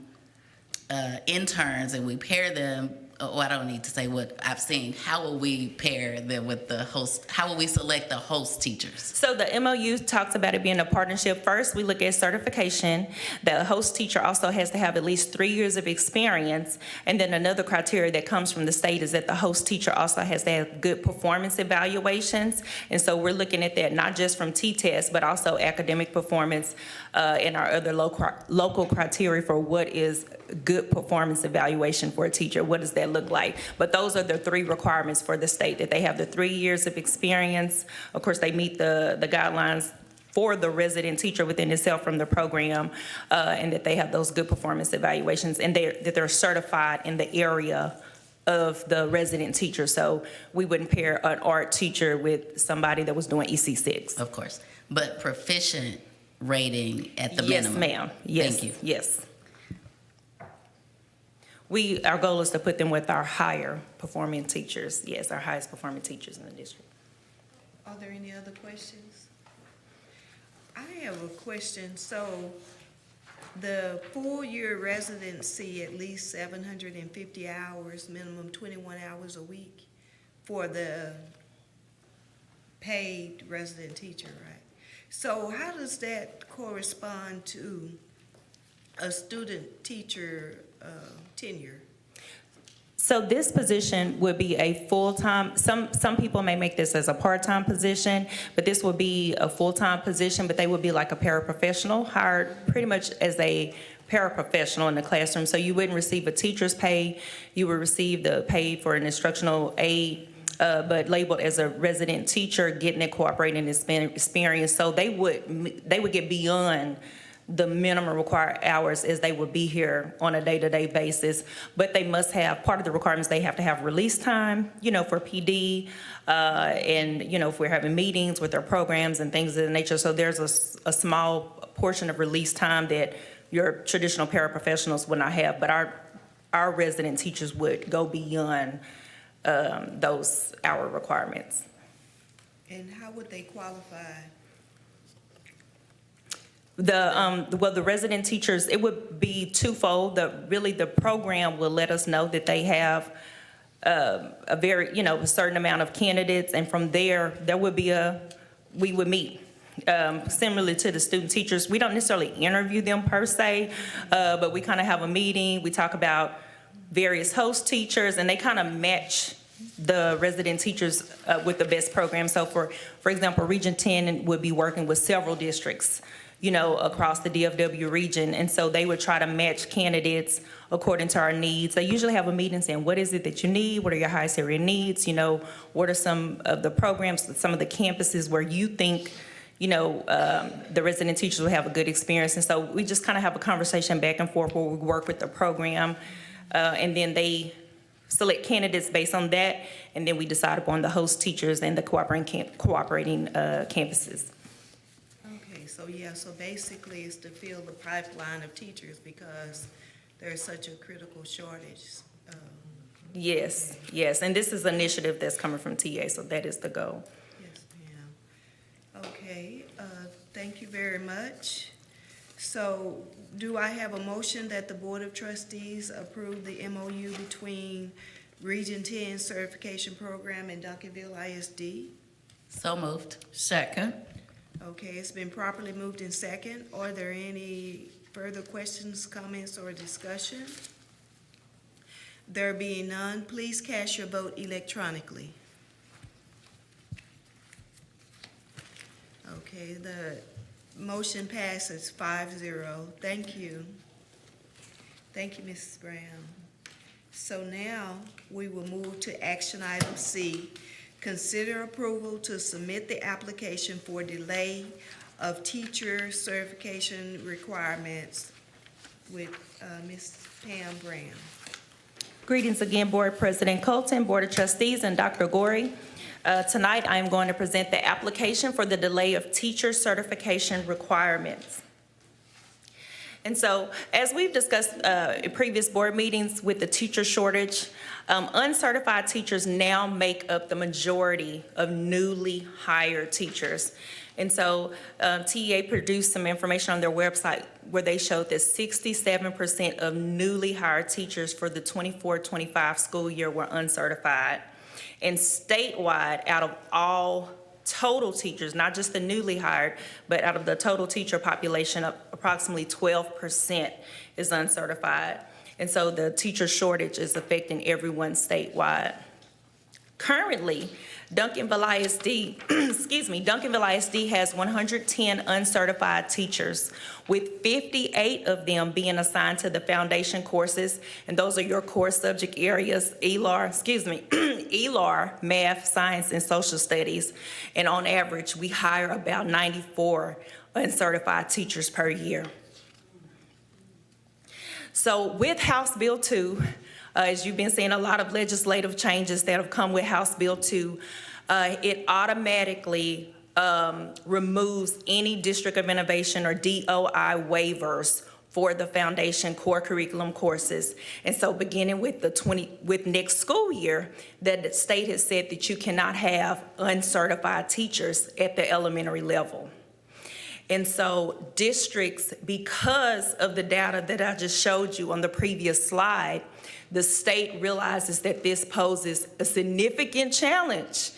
interns and we pair them. Oh, I don't need to say what I've seen. How will we pair them with the host? How will we select the host teachers? So the MOU talks about it being a partnership. First, we look at certification. The host teacher also has to have at least 3 years of experience. And then another criteria that comes from the state is that the host teacher also has to have good performance evaluations. And so we're looking at that not just from T-tests, but also academic performance and our other local criteria for what is good performance evaluation for a teacher. What does that look like? But those are the 3 requirements for the state, that they have the 3 years of experience. Of course, they meet the guidelines for the resident teacher within itself from the program, and that they have those good performance evaluations, and that they're certified in the area of the resident teacher. So we wouldn't pair an art teacher with somebody that was doing EC6. Of course. But proficient rating at the minimum. Yes, ma'am. Yes. Thank you. Yes. Our goal is to put them with our higher performing teachers. Yes, our highest performing teachers in the district. Are there any other questions? I have a question. So the 4-year residency, at least 750 hours, minimum 21 hours a week for the paid resident teacher, right? So how does that correspond to a student teacher tenure? So this position would be a full-time, some people may make this as a part-time position, but this would be a full-time position, but they would be like a paraprofessional, hired pretty much as a paraprofessional in the classroom. So you wouldn't receive a teacher's pay, you would receive the pay for an instructional aide, but labeled as a resident teacher, getting that cooperating experience. So they would get beyond the minimum required hours as they would be here on a day-to-day basis. But they must have, part of the requirements, they have to have release time, for PD, and, if we're having meetings with their programs and things of that nature. So there's a small portion of release time that your traditional paraprofessionals would not have, but our resident teachers would go beyond those hour requirements. And how would they qualify? The resident teachers, it would be twofold. The program will let us know that they have a very, a certain amount of candidates, and from there would be we would meet. Similarly to the student teachers, we don't necessarily interview them per se, but we kind of have a meeting. We talk about various host teachers, and they kind of match the resident teachers with the best program. So for example, Region 10 would be working with several districts, across the DFW region. And so they would try to match candidates according to our needs. They usually have a meeting saying, what is it that you need? What are your highest area needs? What are some of the programs, some of the campuses where you think, the resident teachers will have a good experience. And so we just kind of have a conversation back and forth where we work with the program. And then they select candidates based on that. And then we decide upon the host teachers and the cooperating campuses. So basically it's to fill the pipeline of teachers because there's such a critical shortage. Yes, and this is an initiative that's coming from TA, so that is the goal. Yes, ma'am. Okay, thank you very much. So do I have a motion that the Board of Trustees approve the MOU between Region 10 Certification Program and Duncanville ISD? So moved. Second. Okay, it's been properly moved in second. Are there any further questions, comments, or discussion? There being none, please cast your vote electronically. Okay, the motion passes 5-0. Thank you. Thank you, Mrs. Brown. So now we will move to action item C. Consider approval to submit the application for delay of teacher certification requirements with Ms. Pam Brown. Greetings again, Board President Colton, Board of Trustees, and Dr. Gorey. Tonight, I am going to present the application for the delay of teacher certification requirements. And so, as we've discussed in previous board meetings with the teacher shortage, uncertified teachers now make up the majority of newly hired teachers. And so TEA produced some information on their website where they showed that 67% of newly hired teachers for the 24-25 school year were uncertified. And statewide, out of all total teachers, not just the newly hired, but out of the total teacher population, approximately 12% is uncertified. And so the teacher shortage is affecting everyone statewide. Currently, Duncanville ISD, Duncanville ISD has 110 uncertified teachers, with 58 of them being assigned to the foundation courses, and those are your core subject areas, ELAR, math, science, and social studies. And on average, we hire about 94 uncertified teachers per year. So with House Bill 2, as you've been seeing a lot of legislative changes that have come with House Bill 2, it automatically removes any District of Innovation or DOI waivers for the foundation core curriculum courses. And so beginning with with next school year, the state has said that you cannot have uncertified teachers at the elementary level. And so districts, because of the data that I just showed you on the previous slide, the state realizes that this poses a significant challenge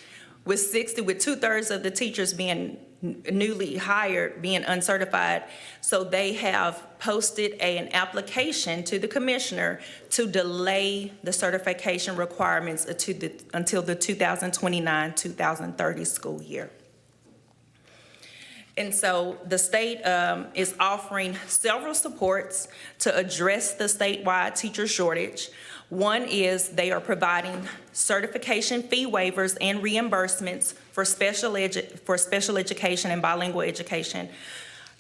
with 2/3 of the teachers being newly hired, being uncertified. So they have posted an application to the commissioner to delay the certification requirements until the 2029-2030 school year. And so the state is offering several supports to address the statewide teacher shortage. One is they are providing certification fee waivers and reimbursements for special education and bilingual education.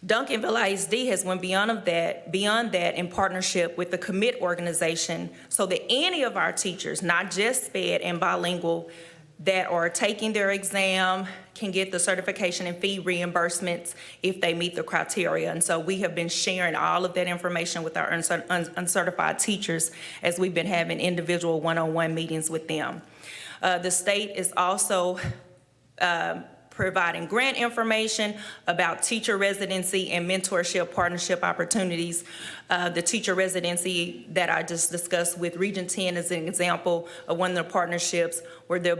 Duncanville ISD has went beyond that in partnership with the Commit organization so that any of our teachers, not just SPED and bilingual, that are taking their exam can get the certification and fee reimbursements if they meet the criteria. And so we have been sharing all of that information with our uncertified teachers as we've been having individual one-on-one meetings with them. The state is also providing grant information about teacher residency and mentorship partnership opportunities. The teacher residency that I just discussed with Region 10 is an example of one of the partnerships where they're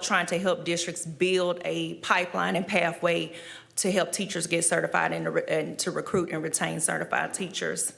trying to help districts build a pipeline and pathway to help teachers get certified and to recruit and retain certified teachers.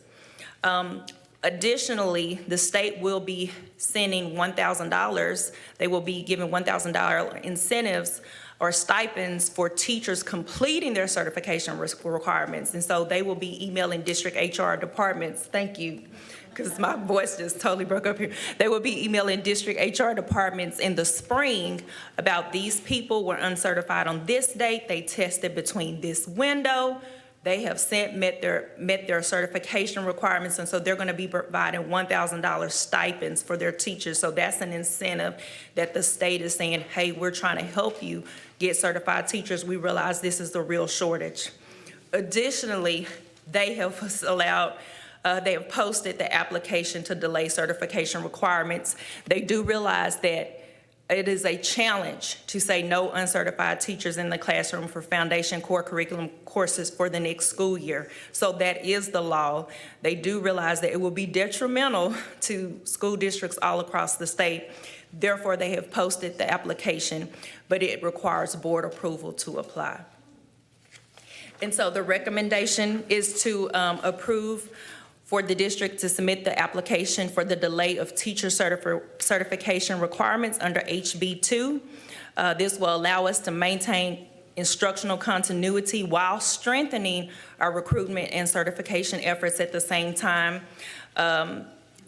Additionally, the state will be sending $1,000. They will be giving $1,000 incentives or stipends for teachers completing their certification requirements. And so they will be emailing district HR departments. Thank you, because my voice just totally broke up here. They will be emailing district HR departments in the spring about these people were uncertified on this date. They tested between this window. They have met their certification requirements, and so they're going to be providing $1,000 stipends for their teachers. So that's an incentive that the state is saying, hey, we're trying to help you get certified teachers. We realize this is the real shortage. Additionally, they have posted the application to delay certification requirements. They do realize that it is a challenge to say no uncertified teachers in the classroom for foundation core curriculum courses for the next school year. So that is the law. They do realize that it will be detrimental to school districts all across the state. Therefore, they have posted the application, but it requires board approval to apply. And so the recommendation is to approve for the district to submit the application for the delay of teacher certification requirements under HB 2. This will allow us to maintain instructional continuity while strengthening our recruitment and certification efforts at the same time.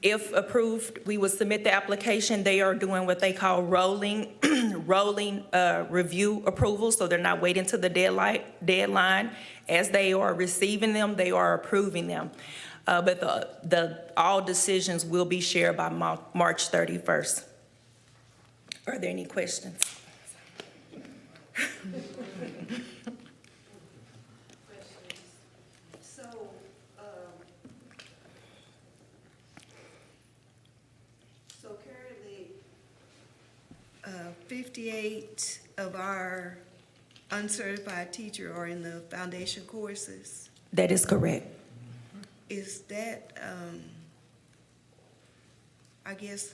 If approved, we would submit the application. They are doing what they call rolling review approval, so they're not waiting to the deadline. As they are receiving them, they are approving them. But all decisions will be shared by March 31st. Are there any questions? So currently, 58 of our uncertified teachers are in the foundation courses. That is correct. Is that, I guess,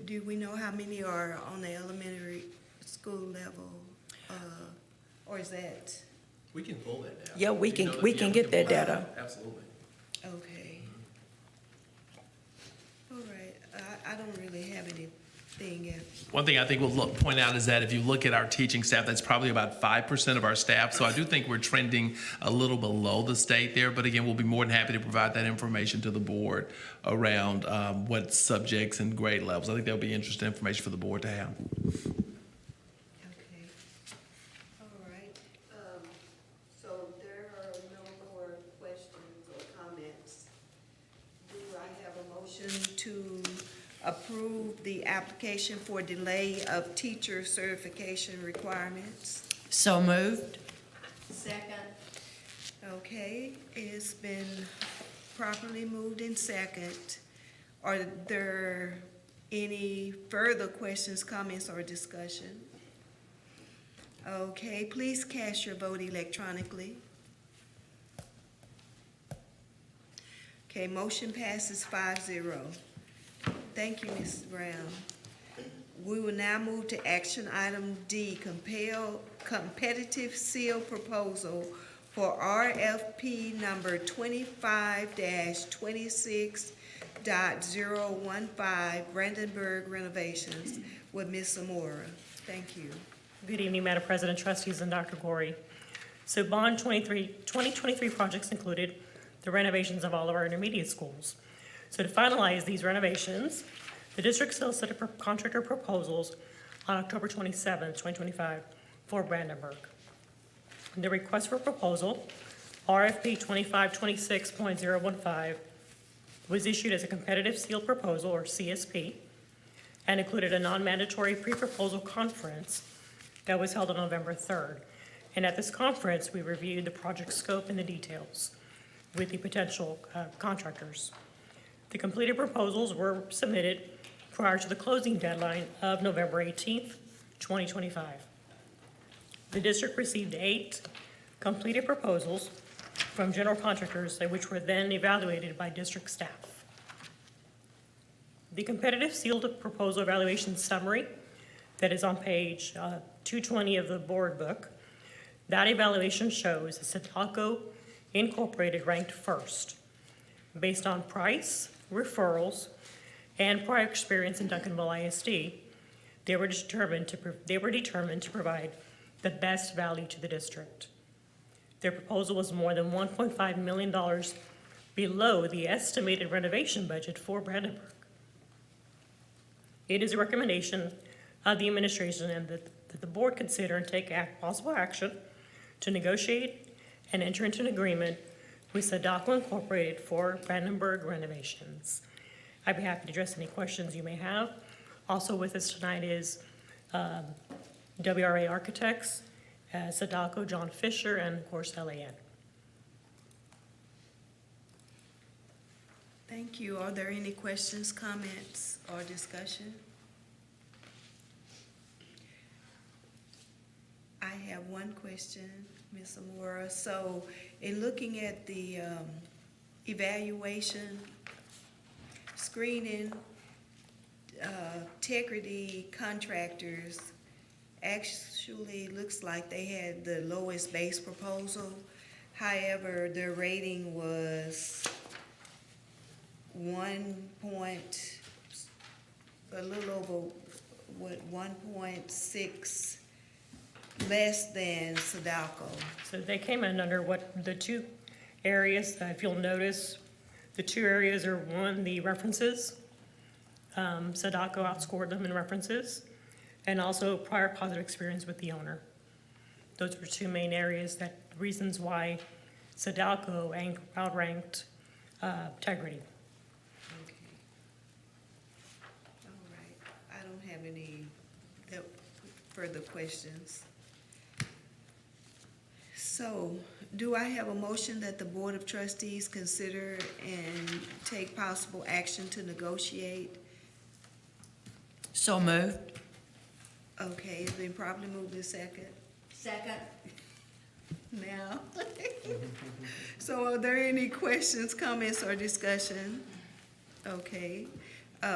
do we know how many are on the elementary school level? Or is that? We can pull that data. Yeah, we can get that data. Absolutely. Okay. All right, I don't really have anything else. One thing I think we'll point out is that if you look at our teaching staff, that's probably about 5% of our staff. So I do think we're trending a little below the state there. But again, we'll be more than happy to provide that information to the board around what subjects and grade levels. I think that'll be interesting information for the board to have. Okay. All right. So there are no more questions or comments. Do I have a motion to approve the application for delay of teacher certification requirements? So moved. Second. Okay, it's been properly moved in second. Are there any further questions, comments, or discussion? Okay, please cast your vote electronically. Okay, motion passes 5-0. Thank you, Mrs. Brown. We will now move to action item D, competitive seal proposal for RFP number 25-26.015 Brandenburg renovations with Ms. Zamora. Thank you. Good evening, Madam President, trustees, and Dr. Gorey. So bond 2023 projects included the renovations of all of our intermediate schools. So to finalize these renovations, the district solicited contractor proposals on October 27, 2025 for Brandenburg. The request for proposal, RFP 2526.015, was issued as a competitive sealed proposal, or CSP, and included a non-mandatory pre-proposal conference that was held on November 3rd. And at this conference, we reviewed the project scope and the details with the potential contractors. The completed proposals were submitted prior to the closing deadline of November 18th, 2025. The district received 8 completed proposals from general contractors, which were then evaluated by district staff. The competitive sealed proposal evaluation summary that is on page 220 of the board book, that evaluation shows Sadalco Incorporated ranked first based on price, referrals, and prior experience in Duncanville ISD. They were determined to provide the best value to the district. Their proposal was more than $1.5 million below the estimated renovation budget for Brandenburg. It is a recommendation of the administration and that the board consider and take possible action to negotiate and enter into an agreement with Sadalco Incorporated for Brandenburg renovations. I'd be happy to address any questions you may have. Also with us tonight is WRA Architects, Sadalco, John Fisher, and of course LAN. Thank you. Are there any questions, comments, or discussion? I have one question, Ms. Amora. So in looking at the evaluation, screening, integrity contractors actually looks like they had the lowest base proposal. However, their rating was a little over 1.6 less than Sadalco. So they came in under what the 2 areas, if you'll notice, the 2 areas are, one, the references. Sadalco outscored them in references, and also prior positive experience with the owner. Those were 2 main areas, reasons why Sadalco outranked integrity. Okay. All right. I don't have any further questions. So, do I have a motion that the Board of Trustees consider and take possible action to negotiate? So moved. Okay, it's been properly moved in second. Second. Now. So are there any questions, comments, or discussion? Okay.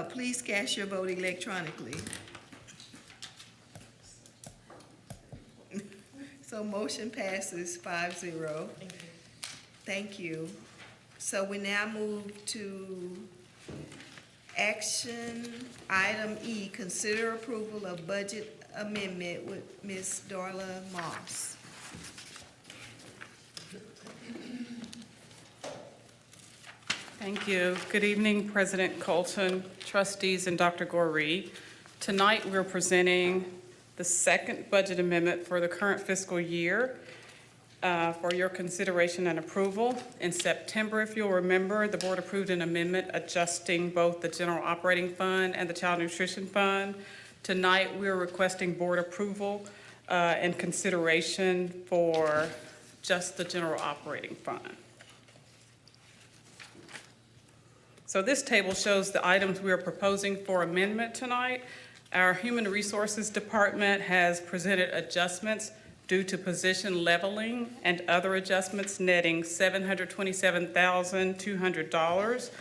Please cast your vote electronically. So motion passes 5-0. Thank you. So we now move to action item E, consider approval of budget amendment with Ms. Darla Moss. Thank you. Good evening, President Colton, trustees, and Dr. Goree. Tonight, we're presenting the second budget amendment for the current fiscal year for your consideration and approval. In September, if you'll remember, the board approved an amendment adjusting both the general operating fund and the child nutrition fund. Tonight, we're requesting board approval and consideration for just the general operating fund. So this table shows the items we are proposing for amendment tonight. Our Human Resources Department has presented adjustments due to position leveling and other adjustments netting $727,200.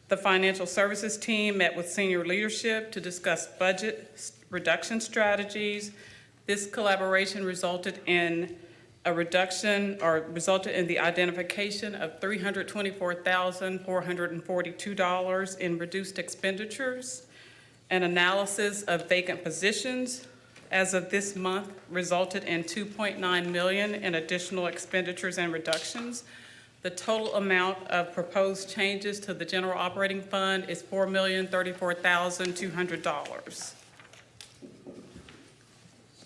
The Financial Services team met with senior leadership to discuss budget reduction strategies. This collaboration resulted in a reduction, or resulted in the identification of $324,442 in reduced expenditures. An analysis of vacant positions as of this month resulted in $2.9 million in additional expenditures and reductions. The total amount of proposed changes to the general operating fund is $4,034,200.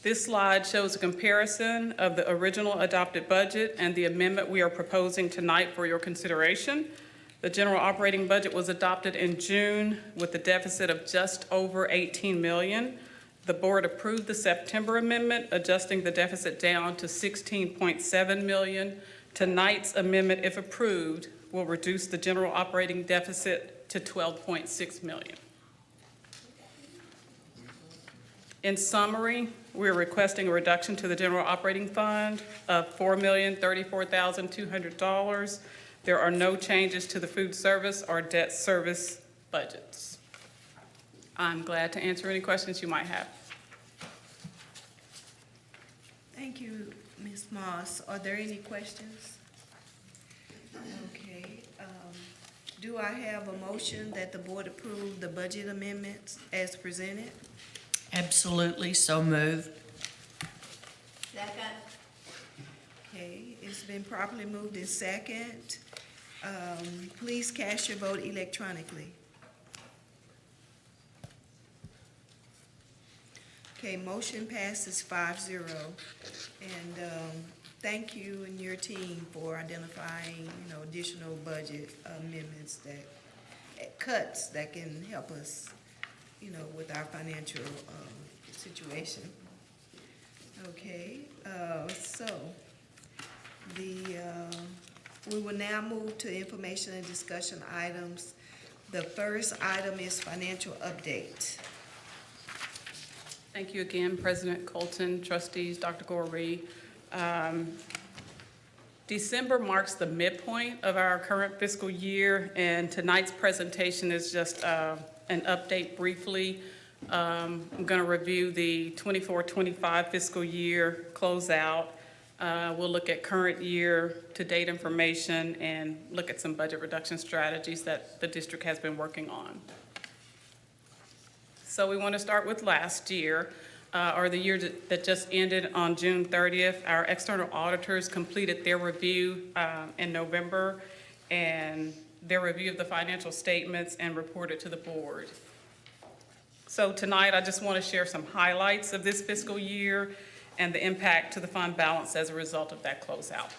This slide shows a comparison of the original adopted budget and the amendment we are proposing tonight for your consideration. The general operating budget was adopted in June with a deficit of just over $18 million. The board approved the September amendment, adjusting the deficit down to $16.7 million. Tonight's amendment, if approved, will reduce the general operating deficit to $12.6 million. In summary, we're requesting a reduction to the general operating fund of $4,034,200. There are no changes to the food service or debt service budgets. I'm glad to answer any questions you might have. Thank you, Ms. Moss. Are there any questions? Okay. Do I have a motion that the board approve the budget amendments as presented? Absolutely, so moved. Okay, it's been properly moved in second. Please cast your vote electronically. Okay, motion passes 5-0. And thank you and your team for identifying, additional budget amendments cuts that can help us, with our financial situation. Okay, so we will now move to information and discussion items. The first item is financial update. Thank you again, President Colton, trustees, Dr. Goree. December marks the midpoint of our current fiscal year, and tonight's presentation is just an update briefly. I'm going to review the 24-25 fiscal year closeout. We'll look at current year to date information and look at some budget reduction strategies that the district has been working on. So we want to start with last year, or the year that just ended on June 30th. Our external auditors completed their review in November, and their review of the financial statements and reported to the board. So tonight, I just want to share some highlights of this fiscal year and the impact to the fund balance as a result of that closeout.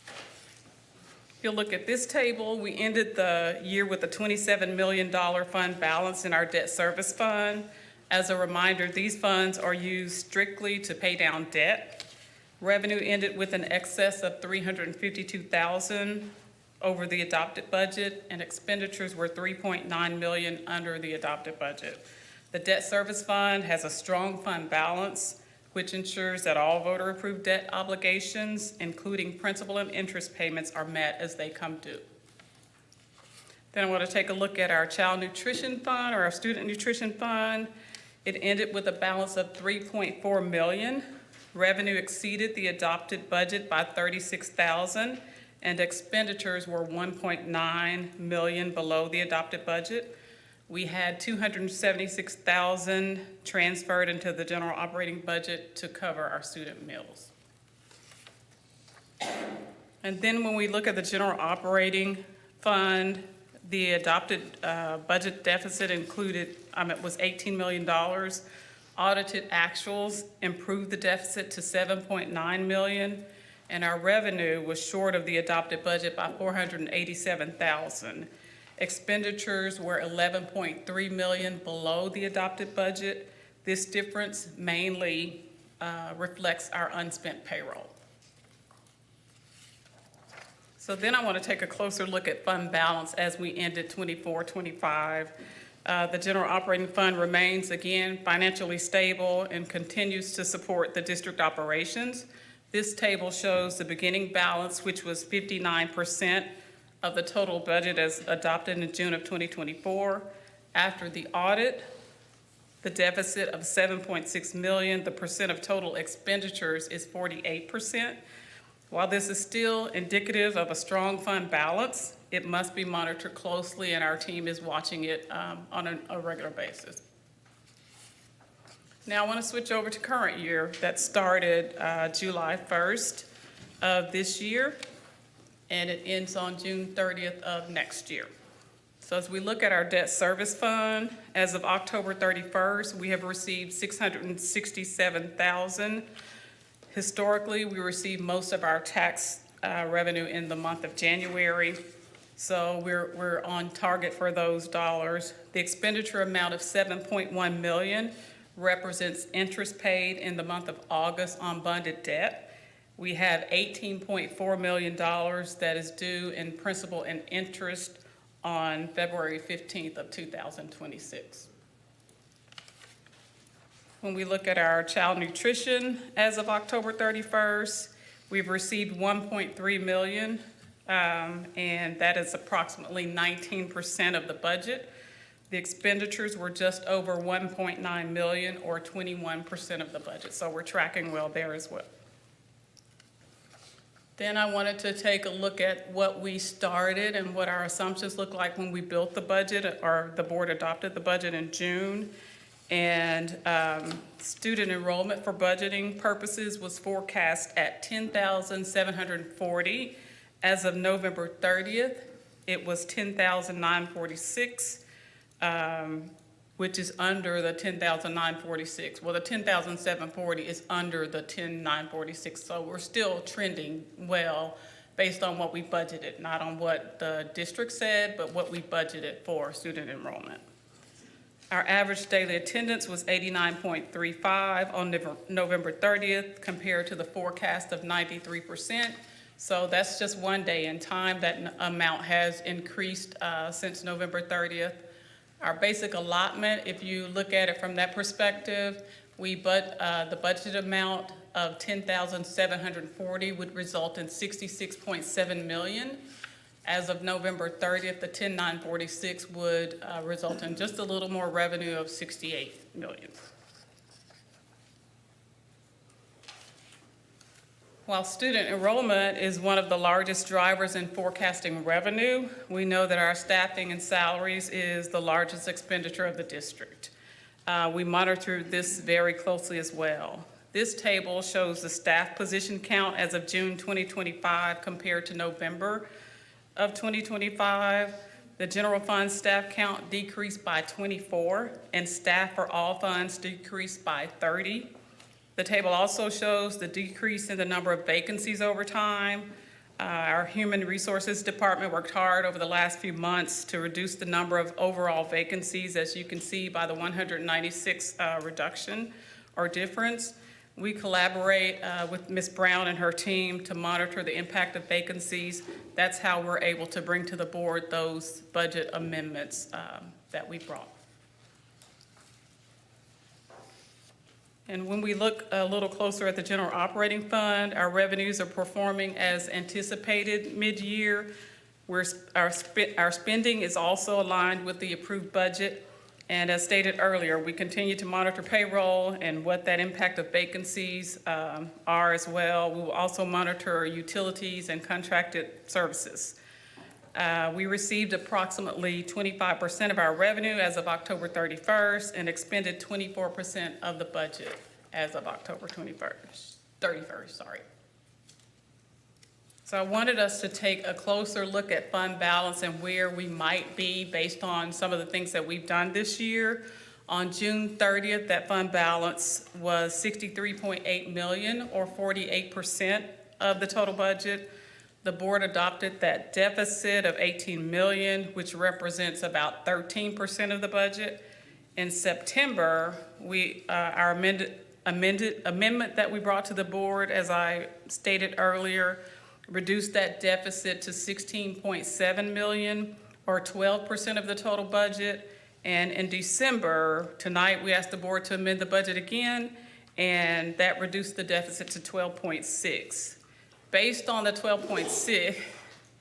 If you look at this table, we ended the year with a $27 million fund balance in our debt service fund. As a reminder, these funds are used strictly to pay down debt. Revenue ended with an excess of $352,000 over the adopted budget, and expenditures were $3.9 million under the adopted budget. The debt service fund has a strong fund balance, which ensures that all voter-approved debt obligations, including principal and interest payments, are met as they come due. Then I want to take a look at our child nutrition fund, or our student nutrition fund. It ended with a balance of $3.4 million. Revenue exceeded the adopted budget by $36,000, and expenditures were $1.9 million below the adopted budget. We had $276,000 transferred into the general operating budget to cover our student meals. And then when we look at the general operating fund, the adopted budget deficit was $18 million. Audited actuals improved the deficit to $7.9 million, and our revenue was short of the adopted budget by $487,000. Expenditures were $11.3 million below the adopted budget. This difference mainly reflects our unspent payroll. So then I want to take a closer look at fund balance as we ended 24-25. The general operating fund remains, again, financially stable and continues to support the district operations. This table shows the beginning balance, which was 59% of the total budget as adopted in June of 2024. After the audit, the deficit of $7.6 million, the percent of total expenditures is 48%. While this is still indicative of a strong fund balance, it must be monitored closely, and our team is watching it on a regular basis. Now I want to switch over to current year that started July 1st of this year, and it ends on June 30th of next year. So as we look at our debt service fund, as of October 31st, we have received $667,000. Historically, we receive most of our tax revenue in the month of January, so we're on target for those dollars. The expenditure amount of $7.1 million represents interest paid in the month of August on bonded debt. We have $18.4 million that is due in principal and interest on February 15th of 2026. when we look at our child nutrition as of October 31st, we've received $1.3 million, and that is approximately 19% of the budget. The expenditures were just over $1.9 million, or 21% of the budget, so we're tracking well there as well. Then I wanted to take a look at what we started and what our assumptions look like when we built the budget, or the board adopted the budget in June. And student enrollment for budgeting purposes was forecast at 10,740. As of November 30th, it was 10,946, which is under the 10,946. Well, the 10,740 is under the 10,946, so we're still trending well based on what we budgeted, not on what the district said, but what we budgeted for student enrollment. Our average daily attendance was 89.35 on November 30th compared to the forecast of 93%. So that's just one day in time. That amount has increased since November 30th. Our basic allotment, if you look at it from that perspective, the budget amount of 10,740 would result in $66.7 million. As of November 30th, the 10,946 would result in just a little more revenue of $68 million. While student enrollment is one of the largest drivers in forecasting revenue, we know that our staffing and salaries is the largest expenditure of the district. We monitor this very closely as well. This table shows the staff position count as of June 2025 compared to November of 2025. The general fund staff count decreased by 24, and staff for all funds decreased by 30. The table also shows the decrease in the number of vacancies over time. Our Human Resources Department worked hard over the last few months to reduce the number of overall vacancies, as you can see by the 196 reduction or difference. We collaborate with Ms. Brown and her team to monitor the impact of vacancies. That's how we're able to bring to the board those budget amendments that we brought. And when we look a little closer at the general operating fund, our revenues are performing as anticipated mid-year. Our spending is also aligned with the approved budget. And as stated earlier, we continue to monitor payroll and what that impact of vacancies are as well. We will also monitor utilities and contracted services. We received approximately 25% of our revenue as of October 31st and expended 24% of the budget as of October 31st, sorry. So I wanted us to take a closer look at fund balance and where we might be based on some of the things that we've done this year. On June 30th, that fund balance was $63.8 million, or 48% of the total budget. The board adopted that deficit of $18 million, which represents about 13% of the budget. In September, our amendment that we brought to the board, as I stated earlier, reduced that deficit to $16.7 million, or 12% of the total budget. And in December, tonight, we asked the board to amend the budget again, and that reduced the deficit to 12.6. Based on the 12.6,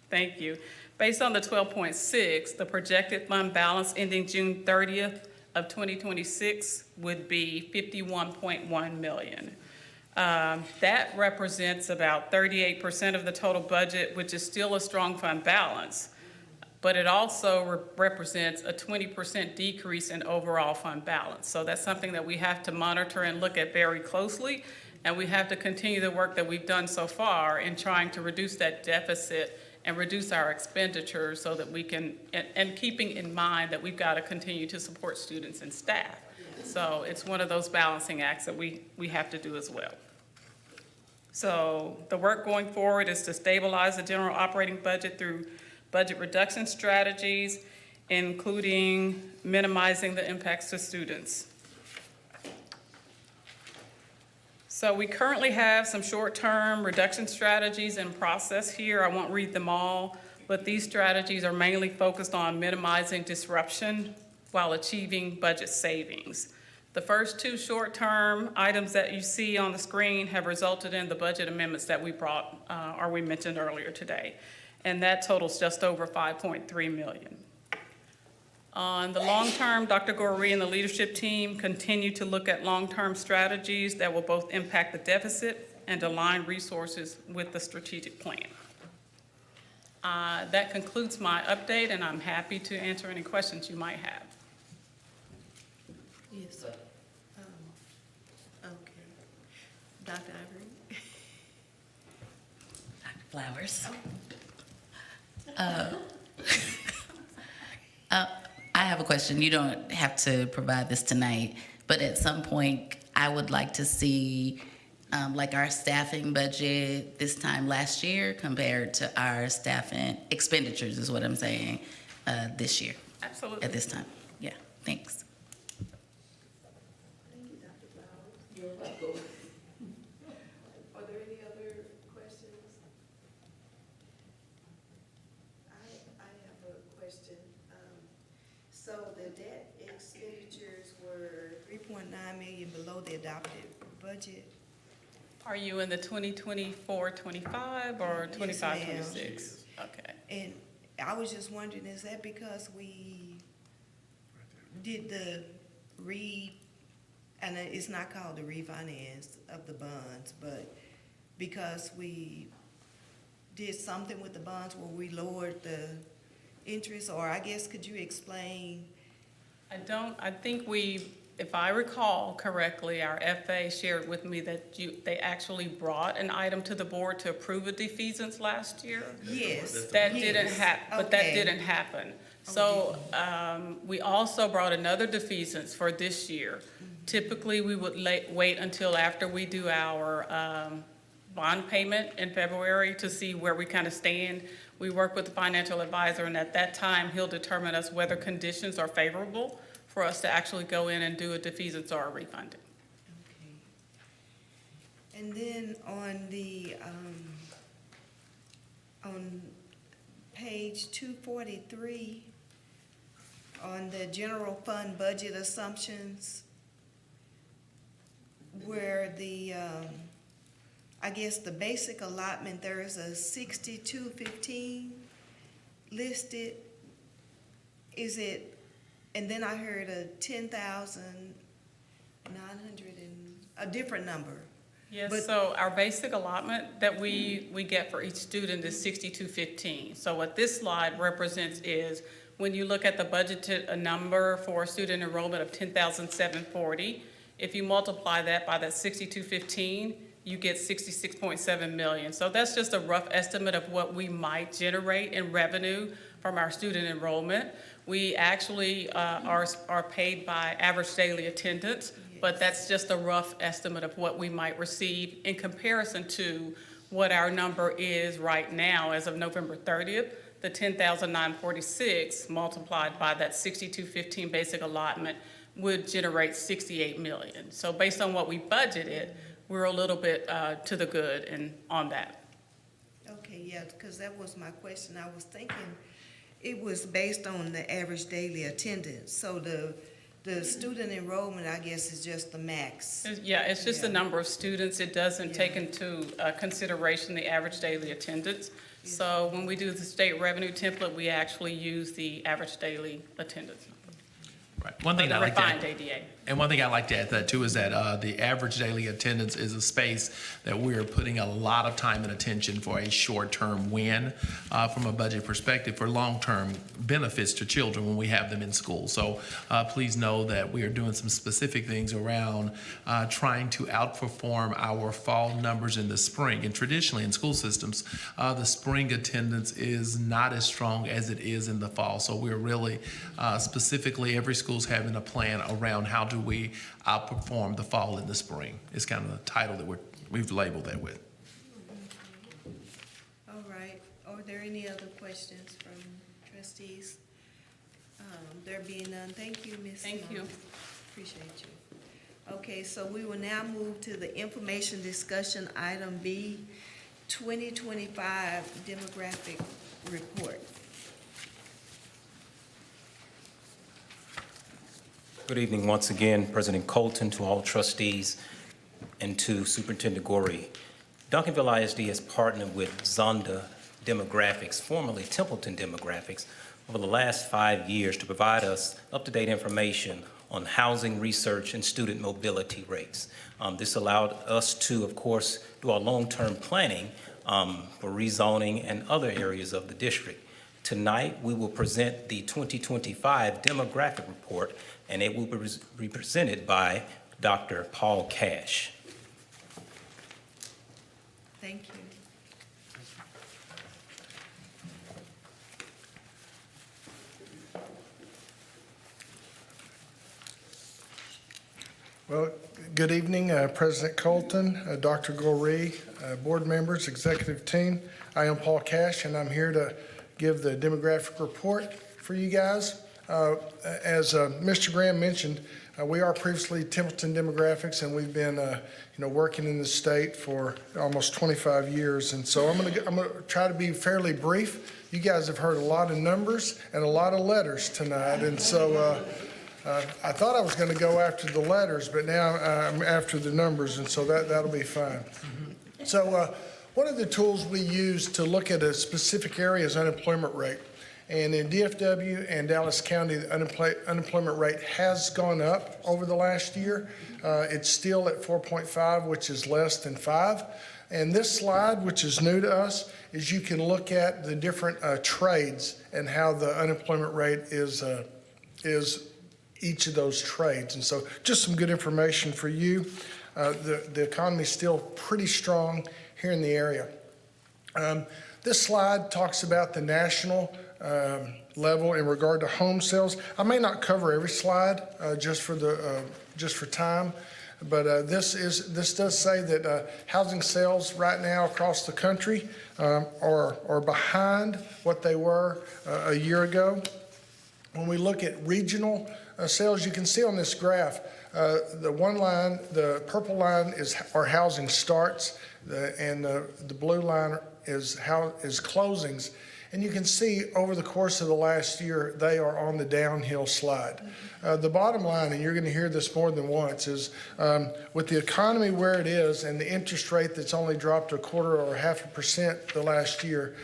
thank you. Based on the 12.6, the projected fund balance ending June 30th of 2026 would be $51.1 million. That represents about 38% of the total budget, which is still a strong fund balance, but it also represents a 20% decrease in overall fund balance. So that's something that we have to monitor and look at very closely. And we have to continue the work that we've done so far in trying to reduce that deficit and reduce our expenditures so that we can, and keeping in mind that we've got to continue to support students and staff. So it's one of those balancing acts that we have to do as well. So the work going forward is to stabilize the general operating budget through budget reduction strategies, including minimizing the impacts to students. So we currently have some short-term reduction strategies in process here. I won't read them all, but these strategies are mainly focused on minimizing disruption while achieving budget savings. The first two short-term items that you see on the screen have resulted in the budget amendments that we brought, or we mentioned earlier today. And that totals just over $5.3 million. On the long term, Dr. Goree and the leadership team continue to look at long-term strategies that will both impact the deficit and align resources with the strategic plan. That concludes my update, and I'm happy to answer any questions you might have. Yes. Okay. Dr. Ivory? Dr. Flowers. I have a question. You don't have to provide this tonight, but at some point, I would like to see like our staffing budget this time last year compared to our staffing expenditures is what I'm saying this year. Absolutely. At this time. Yeah, thanks. Thank you, Dr. Flowers. You're welcome. Are there any other questions? I have a question. So the debt expenditures were 3.9 million below the adopted budget. Are you in the 2024-25 or 25-26? Okay. And I was just wondering, is that because we did the and it's not called the refinance of the bonds, but because we did something with the bonds where we lowered the interest, or I guess, could you explain? I think if I recall correctly, our FA shared with me that they actually brought an item to the board to approve a defeasance last year. Yes. That didn't happen, but that didn't happen. So we also brought another defeasance for this year. Typically, we would wait until after we do our bond payment in February to see where we kind of stand. We work with the financial advisor, and at that time, he'll determine us whether conditions are favorable for us to actually go in and do a defeasance or a refunding. Okay. And then on the, on page 243, on the general fund budget assumptions, where the, I guess the basic allotment, there is a 6215 listed. Is it, and then I heard a 10,900 and a different number. Yes, But- so our basic allotment that we get for each student is 6215. So what this slide represents is when you look at the budgeted number for student enrollment of 10,740, if you multiply that by that 6215, you get 66.7 million. So that's just a rough estimate of what we might generate in revenue from our student enrollment. We actually are paid by average daily attendance, but that's just a rough estimate of what we might receive in comparison to what our number is right now as of November 30th. The 10,946 multiplied by that 6215 basic allotment would generate 68 million. So based on what we budgeted, we're a little bit to the good on that. Okay, yeah, because that was my question. I was thinking it was based on the average daily attendance. So the student enrollment, I guess, is just the max. Yeah, it's just the number of students. It doesn't take into consideration the average daily attendance. So when we do the state revenue template, we actually use the average daily attendance. Right. One thing I like to add, refined ADA. and one thing I like to add to that too is that the average daily attendance is a space that we're putting a lot of time and attention for a short-term win from a budget perspective for long-term benefits to children when we have them in school. So please know that we are doing some specific things around trying to outperform our fall numbers in the spring. And traditionally in school systems, the spring attendance is not as strong as it is in the fall. So we're really specifically, every school's having a plan around how do we outperform the fall and the spring. It's kind of the title that we've labeled that with. All right. Are there any other questions from trustees? There being none, thank you, Ms. Thank you. Appreciate you. Okay, so we will now move to the information discussion, item B, 2025 demographic report. Good evening once again, President Colton, to all trustees, and to Superintendent Gorey. Duncanville ISD has partnered with Zonda Demographics, formerly Templeton Demographics, over the last 5 years to provide us up-to-date information on housing research and student mobility rates. This allowed us to, of course, do our long-term planning for rezoning and other areas of the district. Tonight, we will present the 2025 demographic report, and it will be presented by Dr. Paul Cash. Thank you. Well, good evening, President Colton, Dr. Goree, board members, executive team. I am Paul Cash, and I'm here to give the demographic report for you guys. As Mr. Graham mentioned, we are previously Templeton Demographics, and we've been working in the state for almost 25 years. And so I'm gonna try to be fairly brief. You guys have heard a lot of numbers and a lot of letters tonight, and so I thought I was going to go after the letters, but now I'm after the numbers, and so that'll be fine. So one of the tools we use to look at a specific area is unemployment rate. And in DFW and Dallas County, the unemployment rate has gone up over the last year. It's still at 4.5, which is less than 5. And this slide, which is new to us, is you can look at the different trades and how the unemployment rate is each of those trades. And so just some good information for you. The economy is still pretty strong here in the area. This slide talks about the national level in regard to home sales. I may not cover every slide just for time, but this does say that housing sales right now across the country are behind what they were a year ago. When we look at regional sales, you can see on this graph, the one line, the purple line are housing starts, and the blue line is closings. And you can see over the course of the last year, they are on the downhill slide. The bottom line, and you're going to hear this more than once, is with the economy where it is and the interest rate that's only dropped 1/4 or 0.5% the last year,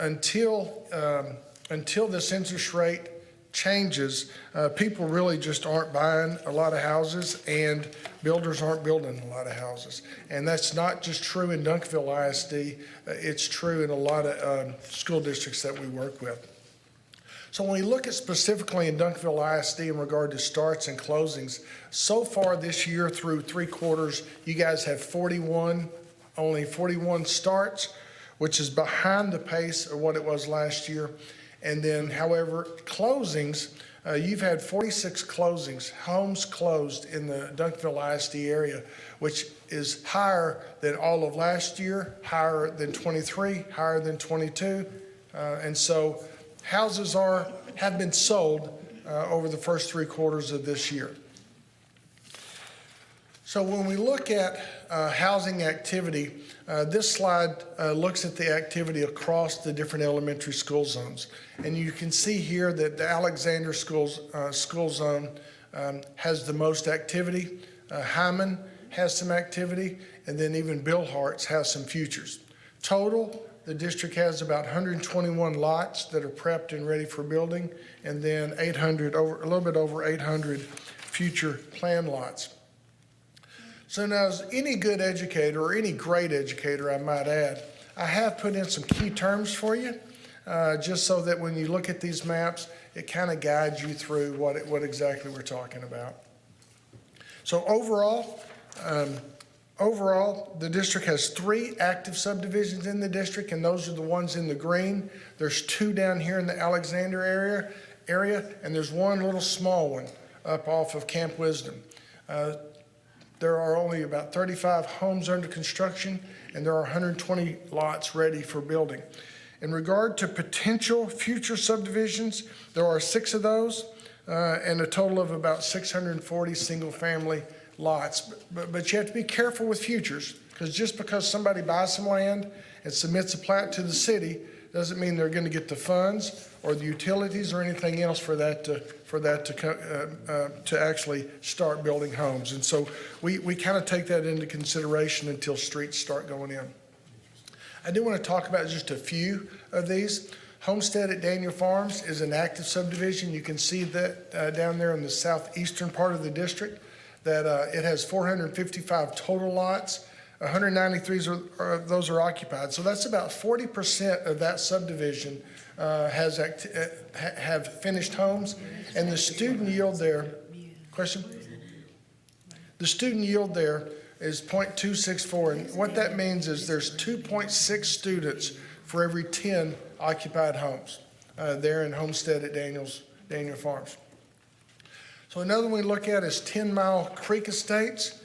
until this interest rate changes, people really just aren't buying a lot of houses, and builders aren't building a lot of houses. And that's not just true in Duncanville ISD, it's true in a lot of school districts that we work with. So when we look at specifically in Duncanville ISD in regard to starts and closings, so far this year through 3 quarters, you guys have only 41 starts, which is behind the pace of what it was last year. And then, however, closings, you've had 46 closings, homes closed in the Duncanville ISD area, which is higher than all of last year, higher than 23, higher than 22. And so houses have been sold over the first 3 quarters of this year. So when we look at housing activity, this slide looks at the activity across the different elementary school zones. And you can see here that the Alexander school zone has the most activity. Hyman has some activity, and then even Bill Hart's has some futures. Total, the district has about 121 lots that are prepped and ready for building, and then a little bit over 800 future plan lots. So now, as any good educator, or any great educator, I might add, I have put in some key terms for you, just so that when you look at these maps, it kind of guides you through what exactly we're talking about. So overall, the district has 3 active subdivisions in the district, and those are the ones in the green. There's 2 down here in the Alexander area, and there's 1 little small one up off of Camp Wisdom. There are only about 35 homes under construction, and there are 120 lots ready for building. In regard to potential future subdivisions, there are 6 of those, and a total of about 640 single-family lots. But you have to be careful with futures, because just because somebody buys some land and submits a plat to the city doesn't mean they're going to get the funds or the utilities or anything else for that to actually start building homes. And so we kind of take that into consideration until streets start going in. I do want to talk about just a few of these. Homestead at Daniel Farms is an active subdivision. You can see that down there in the southeastern part of the district, that it has 455 total lots. 193 of those are occupied. So that's about 40% of that subdivision have finished homes. And the student yield there, question? The student yield there is 0.264. And what that means is there's 2.6 students for every 10 occupied homes there in Homestead at Daniel Farms. So another one we look at is 10 Mile Creek Estates.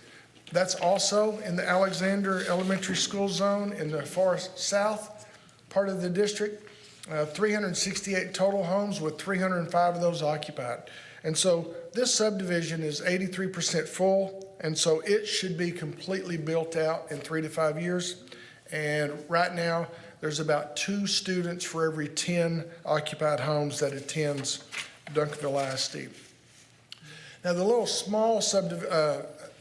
That's also in the Alexander Elementary School zone in the far south part of the district. 368 total homes with 305 of those occupied. And so this subdivision is 83% full, and so it should be completely built out in 3 to 5 years. And right now, there's about 2 students for every 10 occupied homes that attends Duncanville ISD. Now, the little small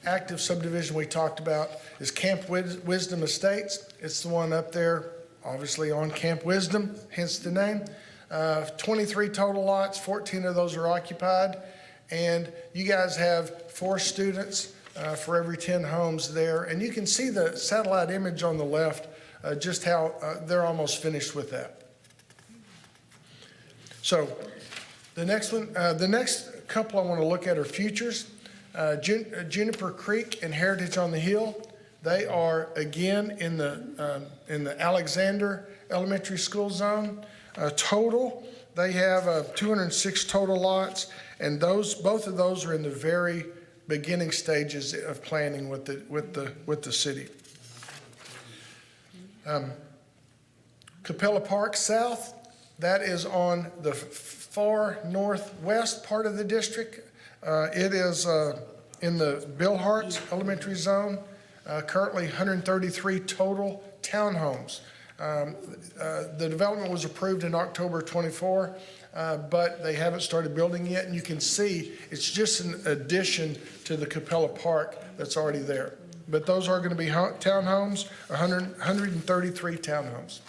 active subdivision we talked about is Camp Wisdom Estates. It's the one up there, obviously on Camp Wisdom, hence the name. 23 total lots, 14 of those are occupied. And you guys have 4 students for every 10 homes there. And you can see the satellite image on the left, just how they're almost finished with that. So the next couple I want to look at are futures. Juniper Creek and Heritage on the Hill. They are again in the Alexander Elementary School zone. Total, they have 206 total lots, and both of those are in the very beginning stages of planning with the city. Capella Park South, that is on the far northwest part of the district. It is in the Bill Hart's Elementary Zone, currently 133 total townhomes. The development was approved in October 24, but they haven't started building yet, and you can see it's just an addition to the Capella Park that's already there. But those are going to be townhomes, 133 townhomes.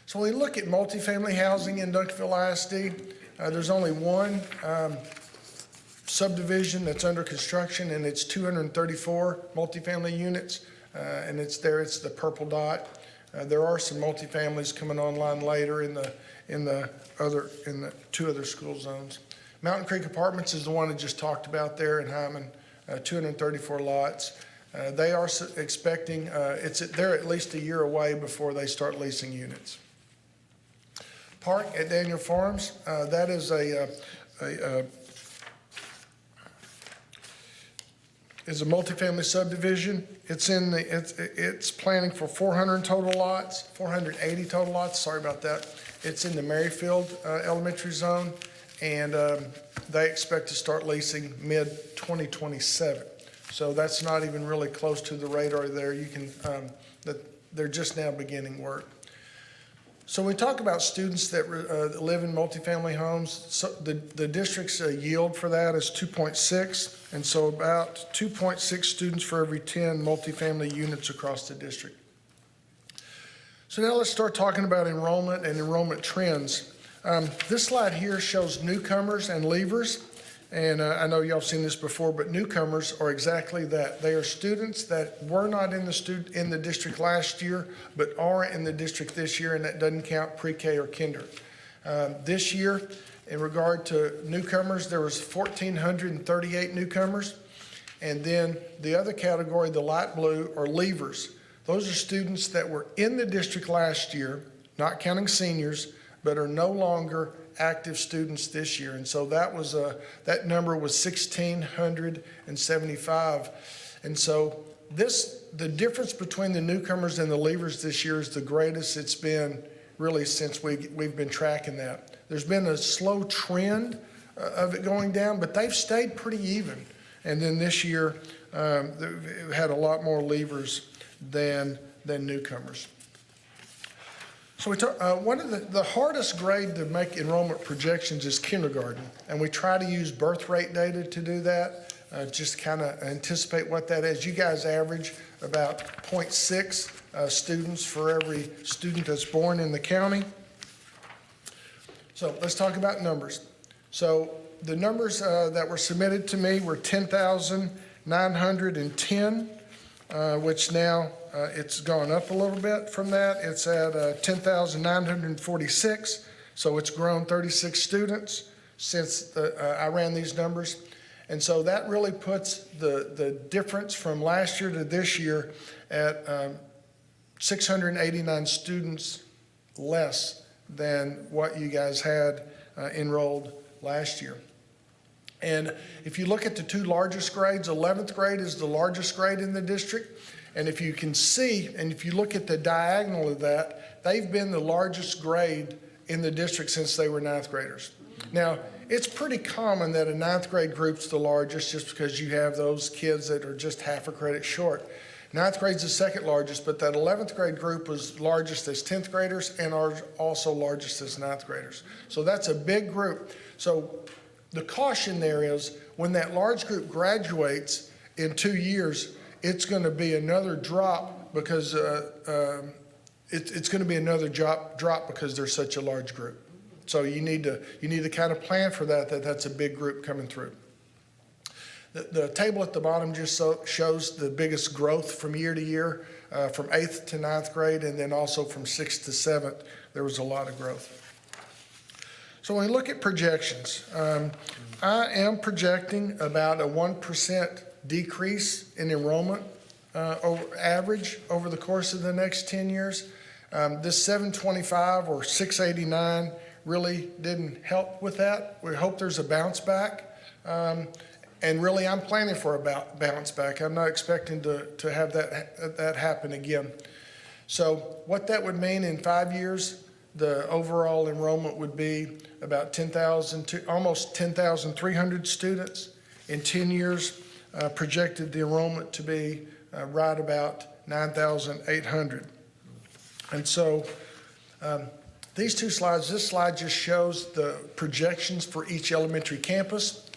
So when we look at multifamily housing in Duncanville ISD, there's only one subdivision that's under construction, and it's 234 multifamily units, and it's the purple dot. There are some multifamilies coming online later in the 2 other school zones. Mountain Creek Apartments is the one I just talked about there in Hyman, 234 lots. They are expecting they're at least a year away before they start leasing units. Park at Daniel Farms, that is is a multifamily subdivision. It's planning for 480 total lots. Sorry about that. It's in the Merrifield Elementary Zone, and they expect to start leasing mid-2027. So that's not even really close to the radar there. They're just now beginning work. So when we talk about students that live in multifamily homes, so the district's yield for that is 2.6, and so about 2.6 students for every 10 multifamily units across the district. So now let's start talking about enrollment and enrollment trends. This slide here shows newcomers and leavers, and I know y'all have seen this before, but newcomers are exactly that. They are students that were not in the district last year, but are in the district this year, and that doesn't count pre-K or kinder. This year, in regard to newcomers, there was 1,438 newcomers, and then the other category, the light blue, are leavers. Those are students that were in the district last year, not counting seniors, but are no longer active students this year. And so that number was 1,675. And so the difference between the newcomers and the leavers this year is the greatest it's been really since we've been tracking that. There's been a slow trend of it going down, but they've stayed pretty even. And then this year, we had a lot more leavers than newcomers. So one of the hardest grade to make enrollment projections is kindergarten, and we try to use birth rate data to do that, just kind of anticipate what that is. You guys average about 0.6 students for every student that's born in the county. So let's talk about numbers. So the numbers that were submitted to me were 10,910, which now it's gone up a little bit from that. It's at 10,946, so it's grown 36 students since I ran these numbers. And so that really puts the difference from last year to this year at 689 students less than what you guys had enrolled last year. And if you look at the two largest grades, 11th grade is the largest grade in the district. And if you can see, and if you look at the diagonal of that, they've been the largest grade in the district since they were 9th graders. Now, it's pretty common that a 9th grade group's the largest just because you have those kids that are just half a credit short. 9th grade's the second largest, but that 11th grade group was largest as 10th graders and are also largest as 9th graders. So that's a big group. So the caution there is when that large group graduates in 2 years, it's going to be another drop because it's going to be another drop because they're such a large group. So you need to kind of plan for that's a big group coming through. The table at the bottom just shows the biggest growth from year to year, from 8th to 9th grade, and then also from 6th to 7th, there was a lot of growth. So when we look at projections, I am projecting about a 1% decrease in enrollment average over the course of the next 10 years. This 725 or 689 really didn't help with that. We hope there's a bounce back. And really, I'm planning for a bounce back. I'm not expecting to have that happen again. So what that would mean in 5 years, the overall enrollment would be about 10,000 to almost 10,300 students. In 10 years, projected the enrollment to be right about 9,800. And so these two slides, this slide just shows the projections for each elementary campus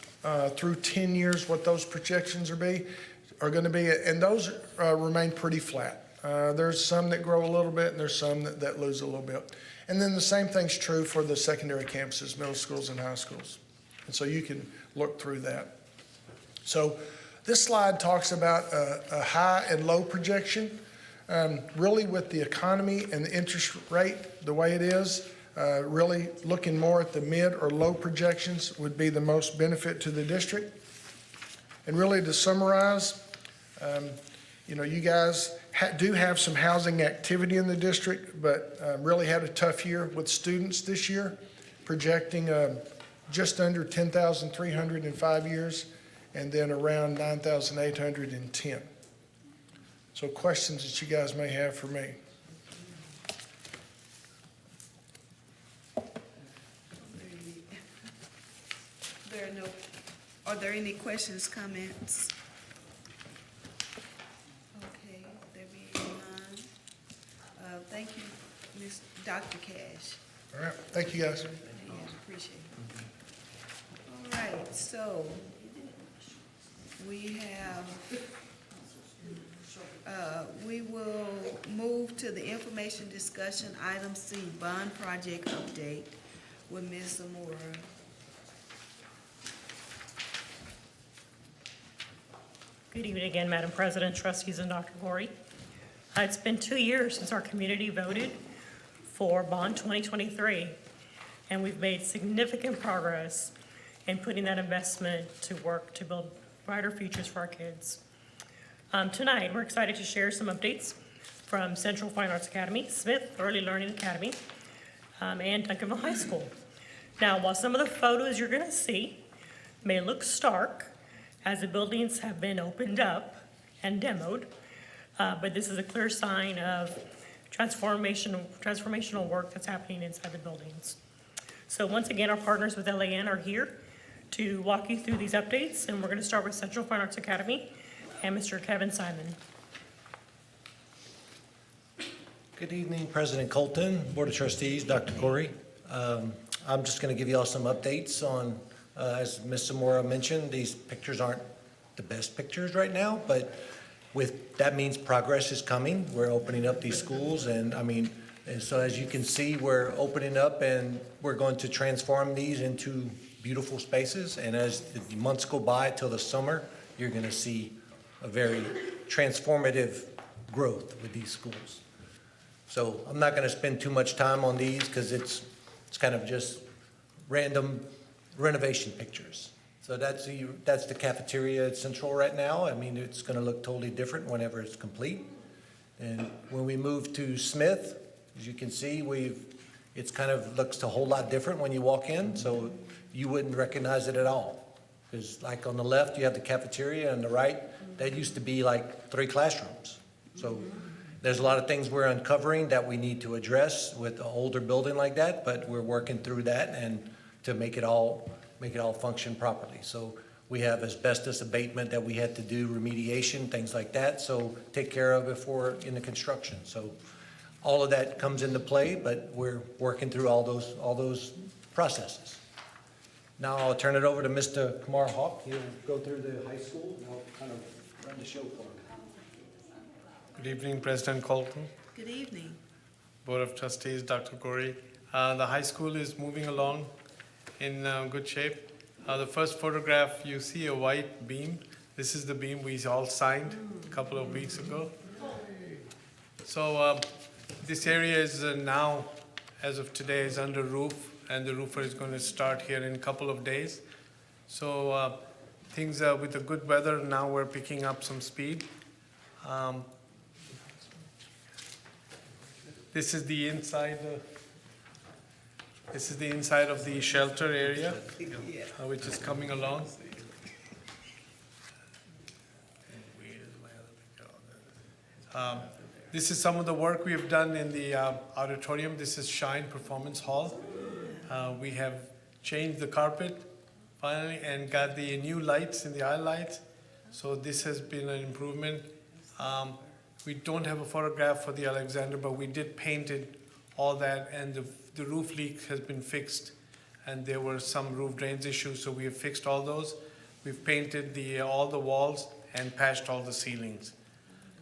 through 10 years, what those projections are going to be, and those remain pretty flat. There's some that grow a little bit, and there's some that lose a little bit. And then the same thing's true for the secondary campuses, middle schools and high schools. And so you can look through that. So this slide talks about a high and low projection. Really with the economy and the interest rate the way it is, really looking more at the mid or low projections would be the most benefit to the district. And really to summarize, you guys do have some housing activity in the district, but really had a tough year with students this year, projecting just under 10,300 in 5 years, and then around 9,800 in 10. So questions that you guys may have for me? Are there any questions, comments? Okay, there being none. Thank you, Dr. Cash. All right, thank you guys. Yeah, appreciate it. All right, so we will move to the information discussion, item C, bond project update with Ms. Zamora. Good evening again, Madam President, trustees, and Dr. Gorey. It's been 2 years since our community voted for Bond 2023, and we've made significant progress in putting that investment to work to build brighter futures for our kids. Tonight, we're excited to share some updates from Central Fine Arts Academy, Smith Early Learning Academy, and Duncanville High School. Now, while some of the photos you're going to see may look stark, as the buildings have been opened up and demoed, but this is a clear sign of transformational work that's happening inside the buildings. So once again, our partners with LAN are here to walk you through these updates, and we're going to start with Central Fine Arts Academy and Mr. Kevin Simon. Good evening, President Colton, Board of Trustees, Dr. Corey. I'm just going to give you all some updates on, as Ms. Zamora mentioned, these pictures aren't the best pictures right now, but that means progress is coming. We're opening up these schools, and so as you can see, we're opening up and we're going to transform these into beautiful spaces. And as the months go by till the summer, you're going to see a very transformative growth with these schools. So I'm not going to spend too much time on these because it's kind of just random renovation pictures. So that's the cafeteria at Central right now. It's going to look totally different whenever it's complete. And when we move to Smith, as you can see, it's kind of looks a whole lot different when you walk in. So you wouldn't recognize it at all. Because like on the left, you have the cafeteria, and on the right, that used to be like 3 classrooms. So there's a lot of things we're uncovering that we need to address with an older building like that, but we're working through that and to make it all function properly. So we have asbestos abatement that we had to do, remediation, things like that. So take care of before in the construction. So all of that comes into play, but we're working through all those processes. Now I'll turn it over to Mr. Kumar Hawk. He'll go through the high school and I'll kind of run the show for him. Good evening, President Colton, Good evening. Board of Trustees, Dr. Corey. The high school is moving along in good shape. The first photograph, you see a white beam. This is the beam we all signed a couple of weeks ago. So this area is now, as of today, is under roof, and the roofer is going to start here in a couple of days. So things with the good weather, now we're picking up some speed. This is the inside. This is the inside of the shelter area, which is coming along. This is some of the work we have done in the auditorium. This is Shine Performance Hall. We have changed the carpet finally and got the new lights in the aisle lights. So this has been an improvement. We don't have a photograph for the Alexander, but we did paint it, all that, and the roof leak has been fixed, and there were some roof drains issues, so we have fixed all those. We've painted all the walls and patched all the ceilings.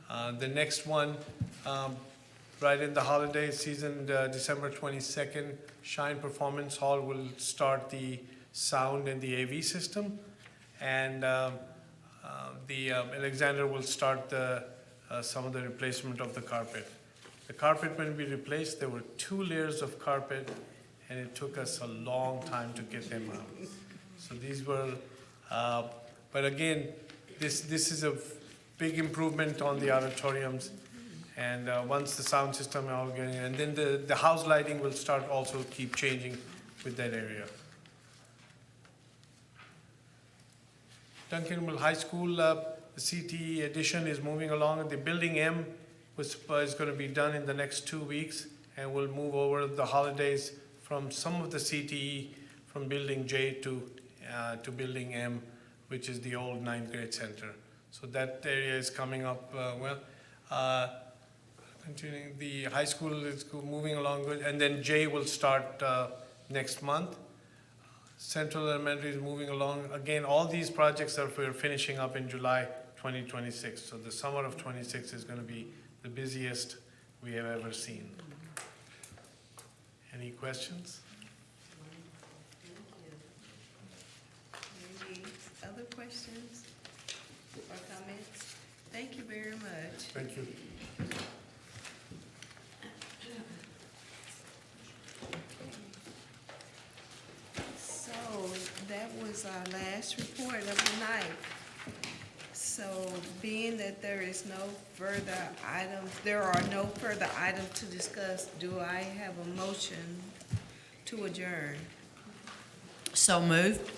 The next one, right in the holiday season, December 22nd, Shine Performance Hall will start the sound and the AV system, and the Alexander will start some of the replacement of the carpet. The carpet, when we replaced, there were 2 layers of carpet, and it took us a long time to get them out. So these were, but again, this is a big improvement on the auditoriums. And once the sound system all getting, and then the house lighting will start also keep changing with that area. Duncanville High School, the CTE addition is moving along. The building M is going to be done in the next 2 weeks, and we'll move over the holidays from some of the CTE from building J to building M, which is the old 9th grade center. So that area is coming up well. Continuing, the high school is moving along good, and then J will start next month. Central Elementary is moving along. Again, all these projects we're finishing up in July 2026. So the summer of 26 is going to be the busiest we have ever seen. Any questions? Any other questions or comments? Thank you very much. Thank you. So that was our last report of the night. So being that there is no further items, there are no further items to discuss, do I have a motion to adjourn? So moved.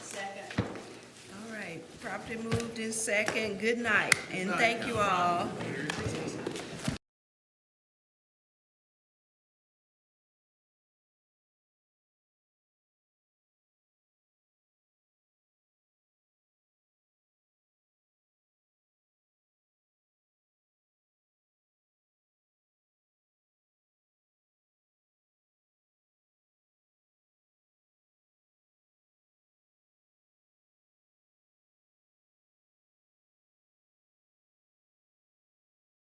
Second. All right, properly moved in second. Good night, and thank you all.